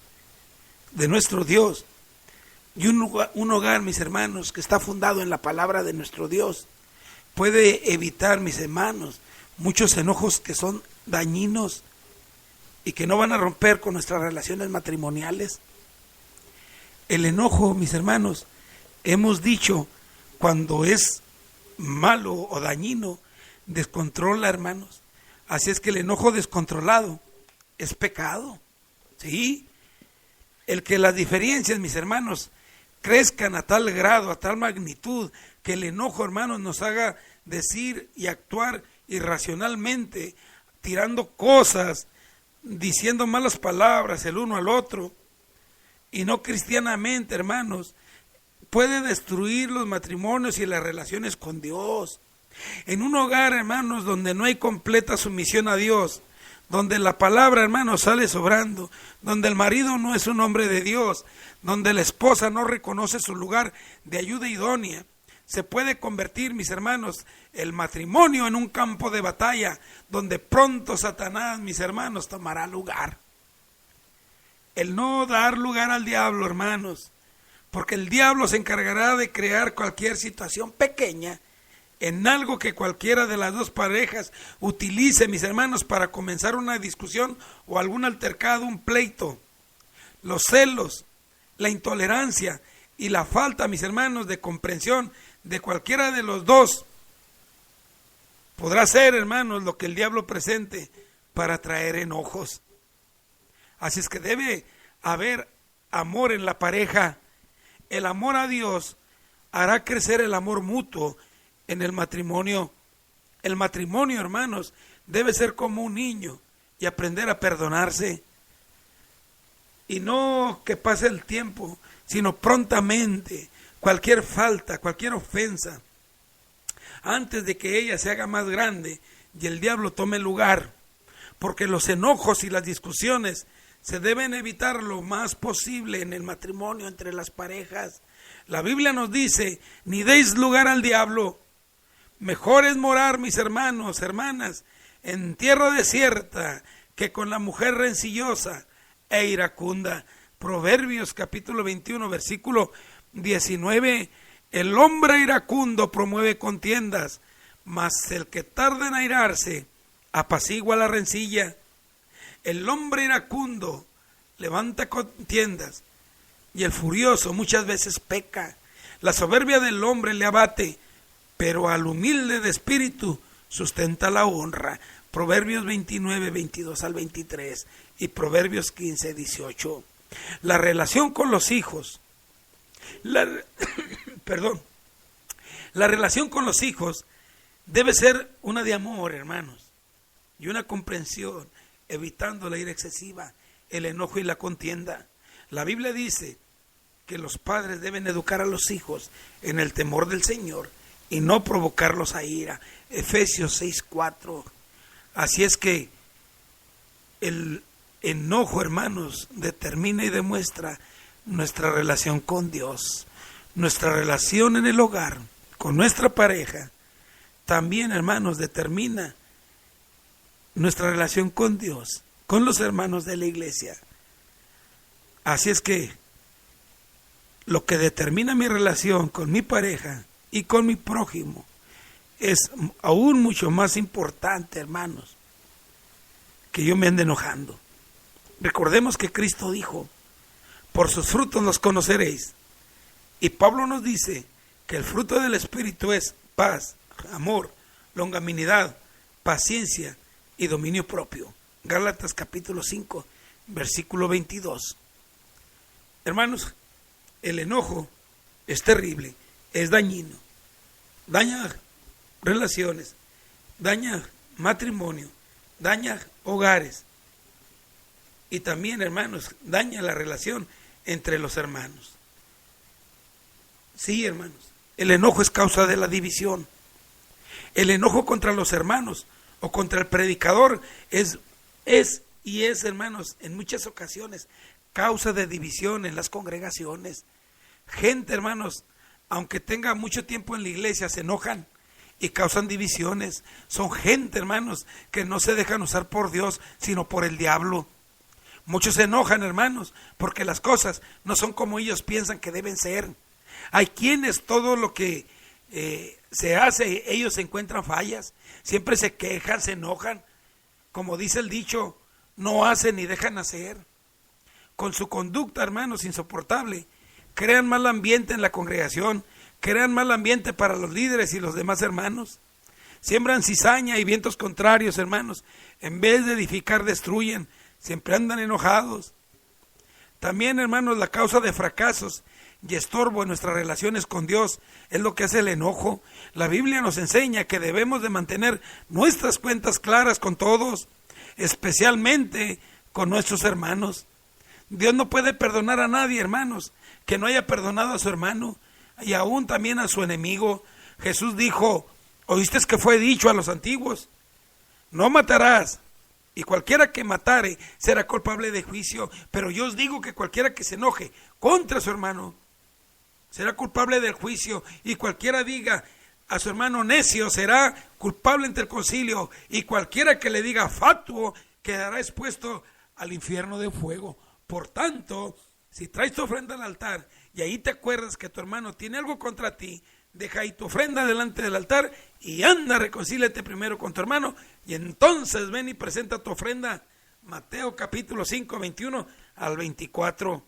S1: de nuestro Dios, y un hogar, mis hermanos, que está fundado en la palabra de nuestro Dios, puede evitar, mis hermanos, muchos enojos que son dañinos y que no van a romper con nuestras relaciones matrimoniales. El enojo, mis hermanos, hemos dicho, cuando es malo o dañino, descontrola, hermanos. Así es que el enojo descontrolado es pecado. ¿Sí? El que las diferencias, mis hermanos, crezcan a tal grado, a tal magnitud, que el enojo, hermanos, nos haga decir y actuar irracionalmente, tirando cosas, diciendo malas palabras el uno al otro, y no cristianamente, hermanos, puede destruir los matrimonios y las relaciones con Dios. En un hogar, hermanos, donde no hay completa sumisión a Dios, donde la palabra, hermanos, sale sobrando, donde el marido no es un hombre de Dios, donde la esposa no reconoce su lugar de ayuda idónea, se puede convertir, mis hermanos, el matrimonio en un campo de batalla, donde pronto Satanás, mis hermanos, tomará lugar. El no dar lugar al diablo, hermanos, porque el diablo se encargará de crear cualquier situación pequeña en algo que cualquiera de las dos parejas utilice, mis hermanos, para comenzar una discusión o algún altercado, un pleito. Los celos, la intolerancia y la falta, mis hermanos, de comprensión de cualquiera de los dos podrá ser, hermanos, lo que el diablo presente para traer enojos. Así es que debe haber amor en la pareja. El amor a Dios hará crecer el amor mutuo en el matrimonio. El matrimonio, hermanos, debe ser como un niño y aprender a perdonarse. Y no que pase el tiempo, sino prontamente, cualquier falta, cualquier ofensa, antes de que ella se haga más grande y el diablo tome lugar. Porque los enojos y las discusiones se deben evitar lo más posible en el matrimonio entre las parejas. La Biblia nos dice, ni deis lugar al diablo. Mejor es morar, mis hermanos, hermanas, en tierra desierta que con la mujer rencillosa e iracunda. Proverbios capítulo 21, versículo 19. El hombre iracundo promueve contiendas, mas el que tarda en airarse apacigua la rencilla. El hombre iracundo levanta contiendas y el furioso muchas veces peca. La soberbia del hombre le abate, pero al humilde de espíritu sustenta la honra. Proverbios 29, 22 al 23 y Proverbios 15, 18. La relación con los hijos, la relación con los hijos debe ser una de amor, hermanos, y una comprensión, evitando la ira excesiva, el enojo y la contienda. La Biblia dice que los padres deben educar a los hijos en el temor del Señor y no provocarlos a ira. Efesios 6:4. Así es que el enojo, hermanos, determina y demuestra nuestra relación con Dios, nuestra relación en el hogar, con nuestra pareja. También, hermanos, determina nuestra relación con Dios, con los hermanos de la iglesia. Así es que lo que determina mi relación con mi pareja y con mi prójimo es aún mucho más importante, hermanos, que yo me ande enojando. Recordemos que Cristo dijo, por sus frutos los conoceréis. Y Pablo nos dice que el fruto del Espíritu es paz, amor, longanimidad, paciencia y dominio propio. Gálatas capítulo 5, versículo 22. Hermanos, el enojo es terrible, es dañino, daña relaciones, daña matrimonio, daña hogares y también, hermanos, daña la relación entre los hermanos. Sí, hermanos, el enojo es causa de la división. El enojo contra los hermanos o contra el predicador es, hermanos, en muchas ocasiones causa de división en las congregaciones. Gente, hermanos, aunque tenga mucho tiempo en la iglesia, se enojan y causan divisiones. Son gente, hermanos, que no se dejan usar por Dios, sino por el diablo. Muchos se enojan, hermanos, porque las cosas no son como ellos piensan que deben ser. Hay quienes todo lo que se hace, ellos encuentran fallas, siempre se quejan, se enojan. Como dice el dicho, no hacen ni dejan hacer. Con su conducta, hermanos, insoportable, crean mal ambiente en la congregación, crean mal ambiente para los líderes y los demás hermanos. Siembran cizaña y vientos contrarios, hermanos. En vez de edificar, destruyen. Siempre andan enojados. También, hermanos, la causa de fracasos y estorbo en nuestras relaciones con Dios es lo que hace el enojo. La Biblia nos enseña que debemos de mantener nuestras cuentas claras con todos, especialmente con nuestros hermanos. Dios no puede perdonar a nadie, hermanos, que no haya perdonado a su hermano y aún también a su enemigo. Jesús dijo, oíste que fue dicho a los antiguos, no matarás, y cualquiera que matare será culpable de juicio. Pero yo os digo que cualquiera que se enoje contra su hermano será culpable del juicio, y cualquiera diga a su hermano necio será culpable ante el concilio, y cualquiera que le diga fatuo quedará expuesto al infierno de fuego. Por tanto, si traes tu ofrenda al altar y ahí te acuerdas que tu hermano tiene algo contra ti, deja ahí tu ofrenda delante del altar y anda, reconcíliate primero con tu hermano y entonces ven y presenta tu ofrenda. Mateo capítulo 5, 21 al 24.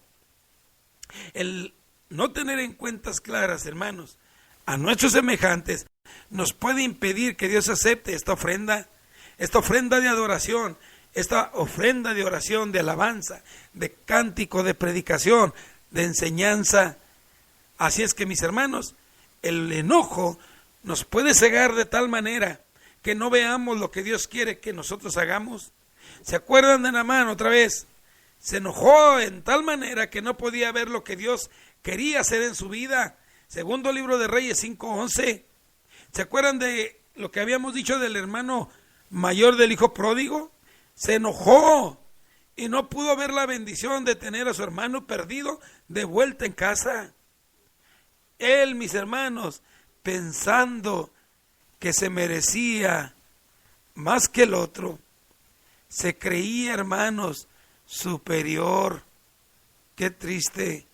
S1: El no tener en cuentas claras, hermanos, a nuestros semejantes nos puede impedir que Dios acepte esta ofrenda de adoración, esta ofrenda de oración, de alabanza, de cántico, de predicación, de enseñanza. Así es que, mis hermanos, el enojo nos puede cegar de tal manera que no veamos lo que Dios quiere que nosotros hagamos. ¿Se acuerdan de Naamán otra vez? Se enojó en tal manera que no podía ver lo que Dios quería hacer en su vida. Segundo libro de Reyes 5:11. ¿Se acuerdan de lo que habíamos dicho del hermano mayor del hijo pródigo? Se enojó y no pudo ver la bendición de tener a su hermano perdido de vuelta en casa. Él, mis hermanos, pensando que se merecía más que el otro, se creía, hermanos, superior. Qué triste.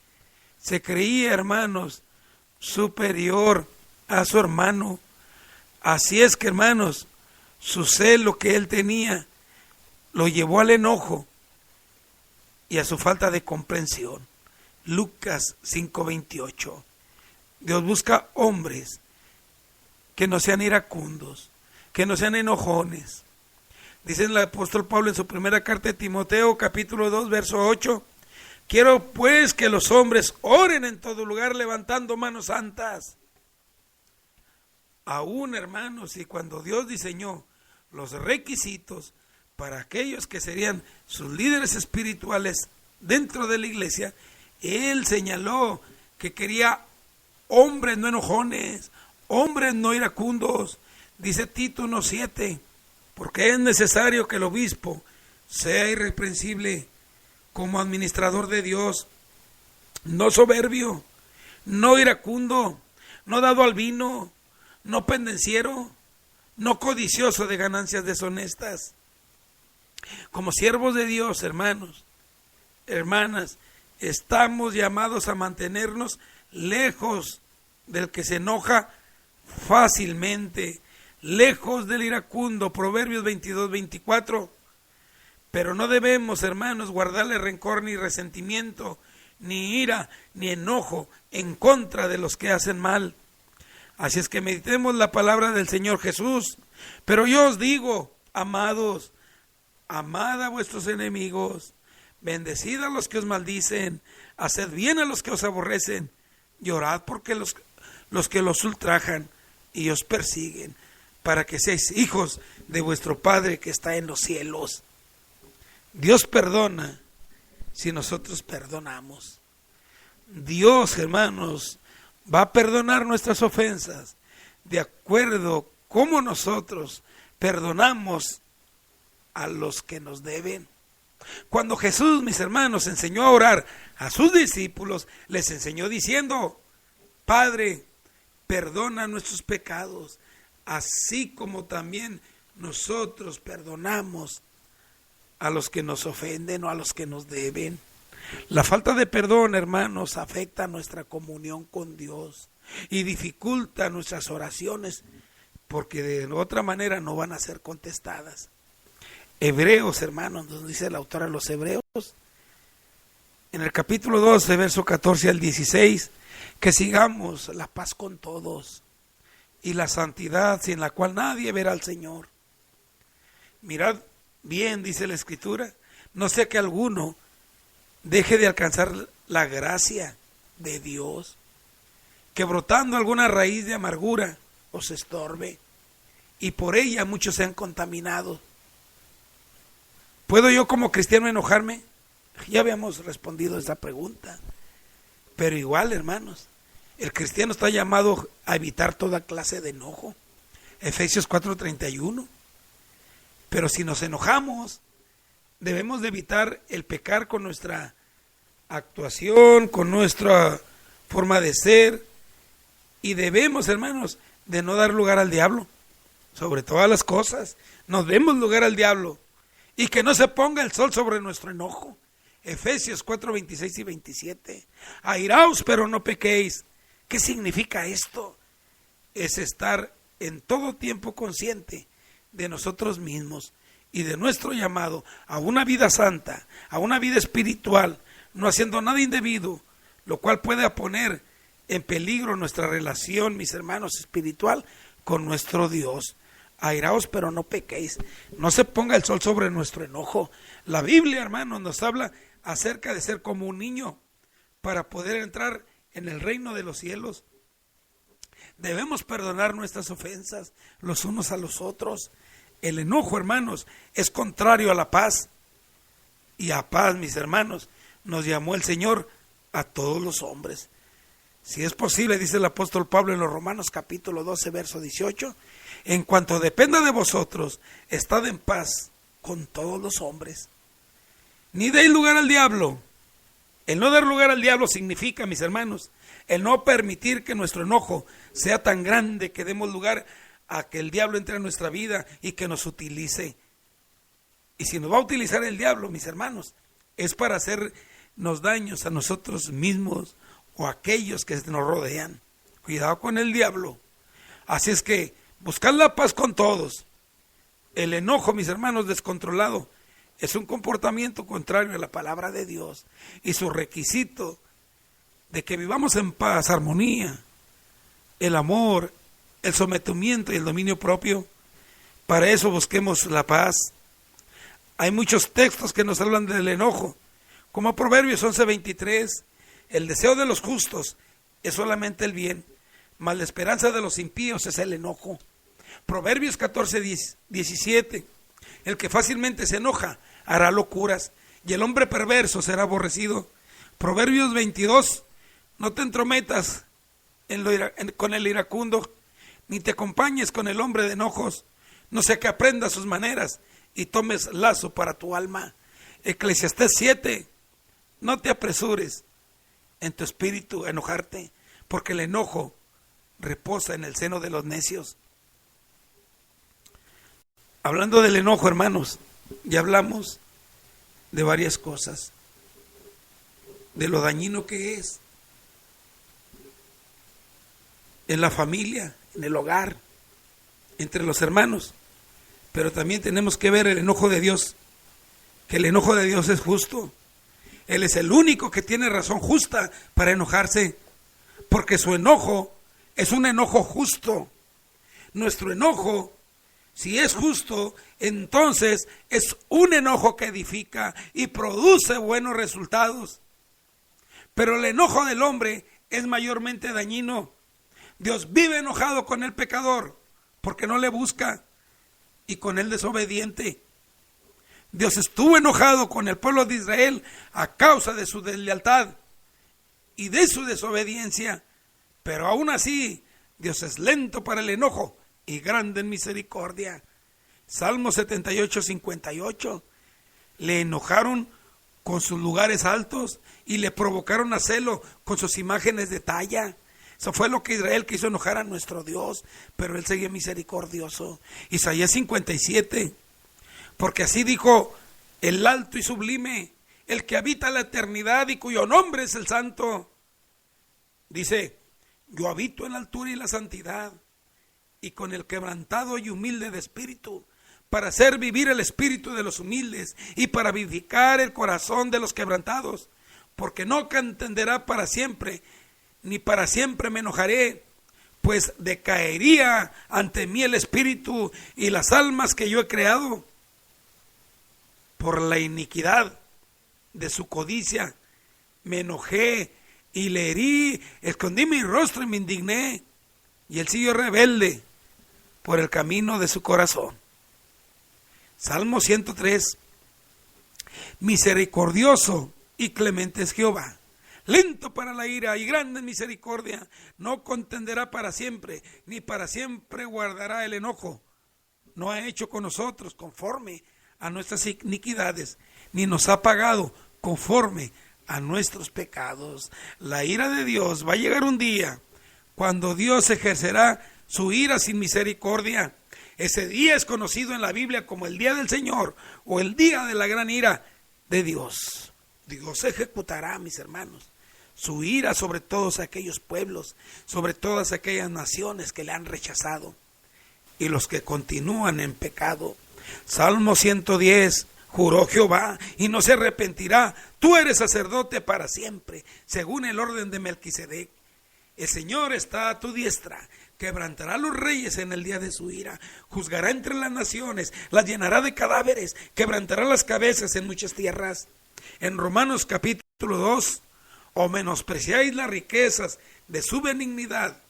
S1: Se creía, hermanos, superior a su hermano. Así es que, hermanos, su celo que él tenía lo llevó al enojo y a su falta de comprensión. Lucas 5:28. Dios busca hombres que no sean iracundos, que no sean enojones. Dice el apóstol Pablo en su primera carta de Timoteo, capítulo 2, verso 8: quiero pues que los hombres oren en todo lugar levantando manos santas. Aún, hermanos, y cuando Dios diseñó los requisitos para aquellos que serían sus líderes espirituales dentro de la iglesia, Él señaló que quería hombres no enojones, hombres no iracundos. Dice Tito 1:7, porque es necesario que el obispo sea irreprensible como administrador de Dios, no soberbio, no iracundo, no dado al vino, no pendenciero, no codicioso de ganancias deshonestas. Como siervos de Dios, hermanos, hermanas, estamos llamados a mantenernos lejos del que se enoja fácilmente, lejos del iracundo. Proverbios 22:24. Pero no debemos, hermanos, guardarle rencor ni resentimiento, ni ira, ni enojo en contra de los que hacen mal. Así es que meditemos la palabra del Señor Jesús. Pero yo os digo, amados, amad a vuestros enemigos, bendecid a los que os maldicen, haced bien a los que os aborrecen, y orad porque los que los ultrajan y os persiguen, para que seáis hijos de vuestro Padre que está en los cielos. Dios perdona si nosotros perdonamos. Dios, hermanos, va a perdonar nuestras ofensas de acuerdo como nosotros perdonamos a los que nos deben. Cuando Jesús, mis hermanos, enseñó a orar a sus discípulos, les enseñó diciendo: Padre, perdona nuestros pecados, así como también nosotros perdonamos a los que nos ofenden o a los que nos deben. La falta de perdón, hermanos, afecta nuestra comunión con Dios y dificulta nuestras oraciones, porque de otra manera no van a ser contestadas. Hebreos, hermanos, nos dice el autor a los Hebreos, en el capítulo 12, verso 14 al 16, que sigamos la paz con todos y la santidad sin la cual nadie verá al Señor. Mirad bien, dice la Escritura, no sea que alguno deje de alcanzar la gracia de Dios, que brotando alguna raíz de amargura os estorbe, y por ella muchos sean contaminados. ¿Puedo yo como cristiano enojarme? Ya habíamos respondido a esa pregunta. Pero igual, hermanos, el cristiano está llamado a evitar toda clase de enojo. Efesios 4:31. Pero si nos enojamos, debemos de evitar el pecar con nuestra actuación, con nuestra forma de ser, y debemos, hermanos, de no dar lugar al diablo. Sobre todas las cosas, no demos lugar al diablo, y que no se ponga el sol sobre nuestro enojo. Efesios 4:26 y 27. Airaos, pero no pequéis. ¿Qué significa esto? Es estar en todo tiempo consciente de nosotros mismos y de nuestro llamado a una vida santa, a una vida espiritual, no haciendo nada indebido, lo cual puede poner en peligro nuestra relación, mis hermanos, espiritual con nuestro Dios. Airaos, pero no pequéis. No se ponga el sol sobre nuestro enojo. La Biblia, hermanos, nos habla acerca de ser como un niño para poder entrar en el reino de los cielos. Debemos perdonar nuestras ofensas los unos a los otros. El enojo, hermanos, es contrario a la paz. Y a paz, mis hermanos, nos llamó el Señor a todos los hombres. Si es posible, dice el apóstol Pablo en los Romanos capítulo 12, verso 18, en cuanto dependa de vosotros, estad en paz con todos los hombres. Ni deis lugar al diablo. El no dar lugar al diablo significa, mis hermanos, el no permitir que nuestro enojo sea tan grande que demos lugar a que el diablo entre en nuestra vida y que nos utilice. Y si nos va a utilizar el diablo, mis hermanos, es para hacernos daños a nosotros mismos o a aquellos que nos rodean. Cuidado con el diablo. Así es que buscad la paz con todos. El enojo, mis hermanos, descontrolado es un comportamiento contrario a la palabra de Dios y su requisito de que vivamos en paz, armonía, el amor, el sometimiento y el dominio propio. Para eso busquemos la paz. Hay muchos textos que nos hablan del enojo, como Proverbios 11:23, el deseo de los justos es solamente el bien, mas la esperanza de los impíos es el enojo. Proverbios 14:17, el que fácilmente se enoja hará locuras, y el hombre perverso será aborrecido. Proverbios 22, no te entrometas con el iracundo, ni te acompañes con el hombre de enojos, no sea que aprendas sus maneras y tomes lazo para tu alma. Eclesiastés 7, no te apresures en tu espíritu a enojarte, porque el enojo reposa en el seno de los necios. Hablando del enojo, hermanos, ya hablamos de varias cosas, de lo dañino que es en la familia, en el hogar, entre los hermanos, pero también tenemos que ver el enojo de Dios, que el enojo de Dios es justo. Él es el único que tiene razón justa para enojarse, porque su enojo es un enojo justo. Nuestro enojo, si es justo, entonces es un enojo que edifica y produce buenos resultados. Pero el enojo del hombre es mayormente dañino. Dios vive enojado con el pecador porque no le busca, y con el desobediente. Dios estuvo enojado con el pueblo de Israel a causa de su deslealtad y de su desobediencia, pero aún así Dios es lento para el enojo y grande en misericordia. Salmo 78:58, le enojaron con sus lugares altos y le provocaron a celo con sus imágenes de talla. Eso fue lo que Israel quiso enojar a nuestro Dios, pero Él seguía misericordioso. Isaías 57, porque así dijo el alto y sublime, el que habita la eternidad y cuyo nombre es el Santo. Dice, yo habito en la altura y la santidad, y con el quebrantado y humilde de espíritu, para hacer vivir el espíritu de los humildes y para vivificar el corazón de los quebrantados, porque no contenderá para siempre, ni para siempre me enojaré, pues decaería ante mí el espíritu y las almas que yo he creado. Por la iniquidad de su codicia me enojé y le herí, escondí mi rostro y me indigné, y él siguió rebelde por el camino de su corazón. Salmo 103, misericordioso y clemente es Jehová, lento para la ira y grande en misericordia, no contenderá para siempre, ni para siempre guardará el enojo. No ha hecho con nosotros conforme a nuestras iniquidades, ni nos ha pagado conforme a nuestros pecados. La ira de Dios va a llegar un día cuando Dios ejercerá su ira sin misericordia. Ese día es conocido en la Biblia como el día del Señor o el día de la gran ira de Dios. Dios ejecutará, mis hermanos, su ira sobre todos aquellos pueblos, sobre todas aquellas naciones que le han rechazado y los que continúan en pecado. Salmo 110, juró Jehová y no se arrepentirá, tú eres sacerdote para siempre, según el orden de Melquisedec. El Señor está a tu diestra, quebrantará a los reyes en el día de su ira, juzgará entre las naciones, las llenará de cadáveres, quebrantará las cabezas en muchas tierras. En Romanos capítulo 2, o menospreciáis las riquezas de su benignidad,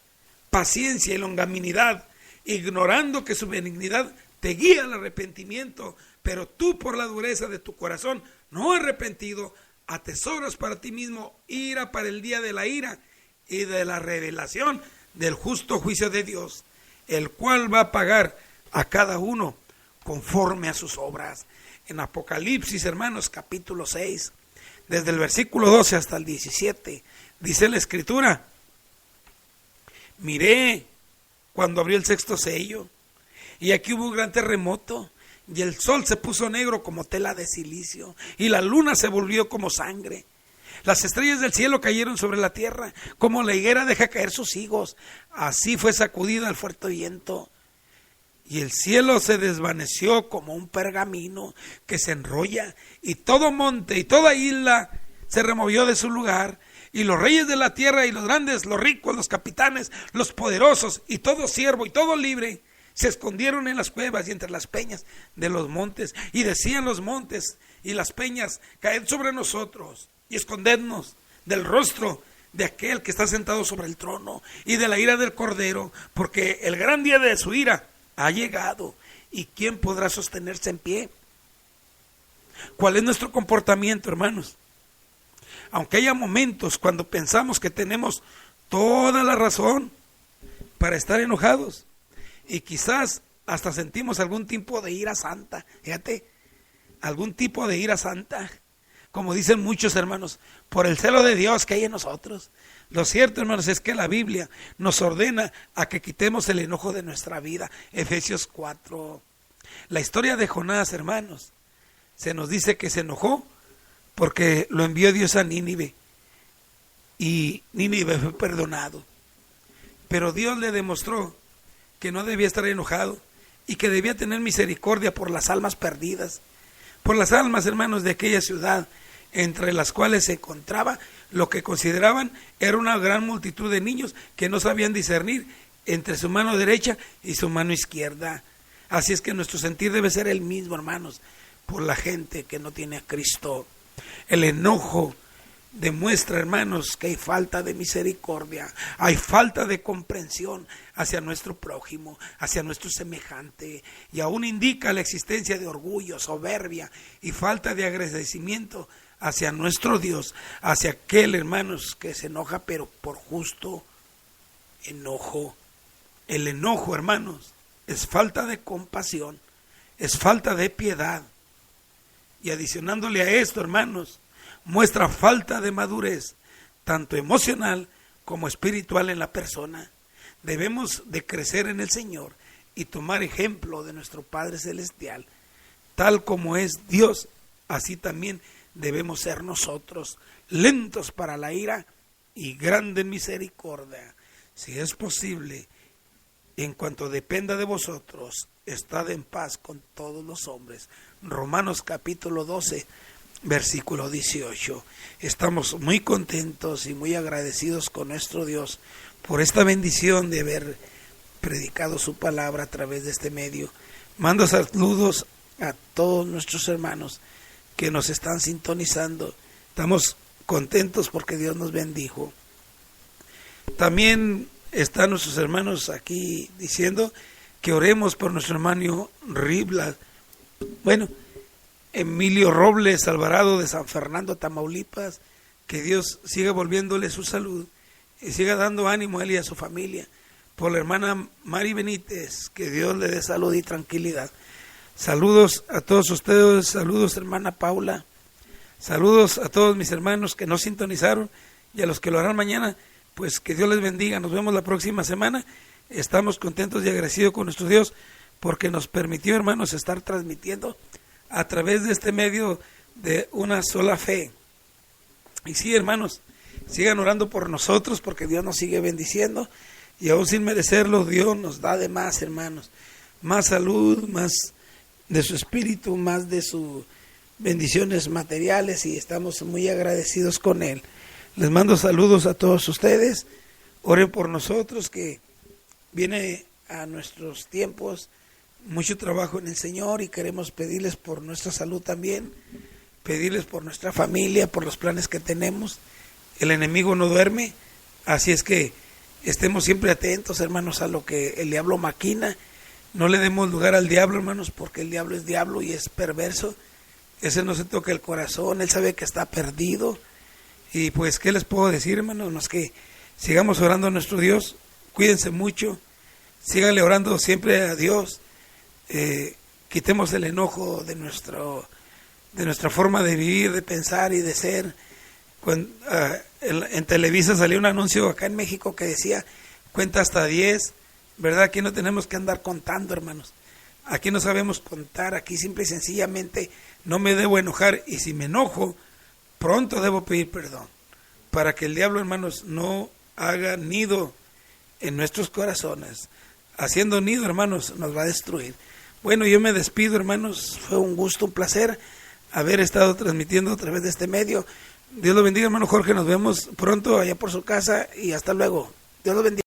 S1: paciencia y longanimidad, ignorando que su benignidad te guía al arrepentimiento, pero tú por la dureza de tu corazón no arrepentido, atesoras para ti mismo ira para el día de la ira y de la revelación del justo juicio de Dios, el cual va a pagar a cada uno conforme a sus obras. En Apocalipsis, hermanos, capítulo 6, desde el versículo 12 hasta el 17, dice la Escritura, miré cuando abrió el sexto sello, y aquí hubo un gran terremoto, y el sol se puso negro como tela de silicio, y la luna se volvió como sangre. Las estrellas del cielo cayeron sobre la tierra, como la higuera deja caer sus higos. Así fue sacudida el fuerte viento. Y el cielo se desvaneció como un pergamino que se enrolla, y todo monte y toda isla se removió de su lugar, y los reyes de la tierra y los grandes, los ricos, los capitanes, los poderosos, y todo siervo y todo libre, se escondieron en las cuevas y entre las peñas de los montes, y decían los montes y las peñas: caed sobre nosotros y escondednos del rostro de aquel que está sentado sobre el trono y de la ira del Cordero, porque el gran día de su ira ha llegado, y ¿quién podrá sostenerse en pie? ¿Cuál es nuestro comportamiento, hermanos? Aunque haya momentos cuando pensamos que tenemos toda la razón para estar enojados, y quizás hasta sentimos algún tipo de ira santa, fíjate, algún tipo de ira santa, como dicen muchos hermanos, por el celo de Dios que hay en nosotros. Lo cierto, hermanos, es que la Biblia nos ordena a que quitemos el enojo de nuestra vida. Efesios 4. La historia de Jonás, hermanos, se nos dice que se enojó porque lo envió Dios a Nínive, y Nínive fue perdonado. Pero Dios le demostró que no debía estar enojado y que debía tener misericordia por las almas perdidas, por las almas, hermanos, de aquella ciudad, entre las cuales se encontraba lo que consideraban era una gran multitud de niños que no sabían discernir entre su mano derecha y su mano izquierda. Así es que nuestro sentir debe ser el mismo, hermanos, por la gente que no tiene a Cristo. El enojo demuestra, hermanos, que hay falta de misericordia, hay falta de comprensión hacia nuestro prójimo, hacia nuestro semejante, y aún indica la existencia de orgullo, soberbia y falta de agradecimiento hacia nuestro Dios, hacia aquel, hermanos, que se enoja pero por justo enojo. El enojo, hermanos, es falta de compasión, es falta de piedad, y adicionándole a esto, hermanos, muestra falta de madurez, tanto emocional como espiritual en la persona. Debemos de crecer en el Señor y tomar ejemplo de nuestro Padre Celestial. Tal como es Dios, así también debemos ser nosotros, lentos para la ira y grande en misericordia. Si es posible, en cuanto dependa de vosotros, estad en paz con todos los hombres. Romanos capítulo 12, versículo 18. Estamos muy contentos y muy agradecidos con nuestro Dios por esta bendición de haber predicado su palabra a través de este medio. Mando saludos a todos nuestros hermanos que nos están sintonizando. Estamos contentos porque Dios nos bendijo. También están nuestros hermanos aquí diciendo que oremos por nuestro hermano Ribla. Bueno, Emilio Robles Alvarado de San Fernando, Tamaulipas, que Dios siga volviéndole su salud y siga dando ánimo a él y a su familia. Por la hermana Mari Benítez, que Dios le dé salud y tranquilidad. Saludos a todos ustedes, saludos hermana Paula, saludos a todos mis hermanos que nos sintonizaron y a los que lo harán mañana, pues que Dios les bendiga. Nos vemos la próxima semana. Estamos contentos y agradecidos con nuestro Dios porque nos permitió, hermanos, estar transmitiendo a través de este medio de una sola fe. Y sí, hermanos, sigan orando por nosotros porque Dios nos sigue bendiciendo y aún sin merecerlo Dios nos da de más, hermanos, más salud, más de su espíritu, más de sus bendiciones materiales, y estamos muy agradecidos con Él. Les mando saludos a todos ustedes. Oren por nosotros, que viene a nuestros tiempos mucho trabajo en el Señor, y queremos pedirles por nuestra salud también, pedirles por nuestra familia, por los planes que tenemos. El enemigo no duerme, así es que estemos siempre atentos, hermanos, a lo que el diablo maquina. No le demos lugar al diablo, hermanos, porque el diablo es diablo y es perverso. Ese no se toca el corazón, él sabe que está perdido. Y pues, ¿qué les puedo decir, hermanos? Más que sigamos orando a nuestro Dios, cuídense mucho, síganle orando siempre a Dios, quitemos el enojo de nuestra forma de vivir, de pensar y de ser. En Televisa salió un anuncio acá en México que decía, cuenta hasta 10, ¿verdad? Aquí no tenemos que andar contando, hermanos. Aquí no sabemos contar, aquí simple y sencillamente no me debo enojar, y si me enojo, pronto debo pedir perdón, para que el diablo, hermanos, no haga nido en nuestros corazones. haciendo nido, hermanos, nos va a destruir. Bueno, yo me despido, hermanos. Fue un gusto, un placer haber estado transmitiendo a través de este medio. Dios lo bendiga, hermano Jorge. Nos vemos pronto allá por su casa y hasta luego. Dios lo bendiga.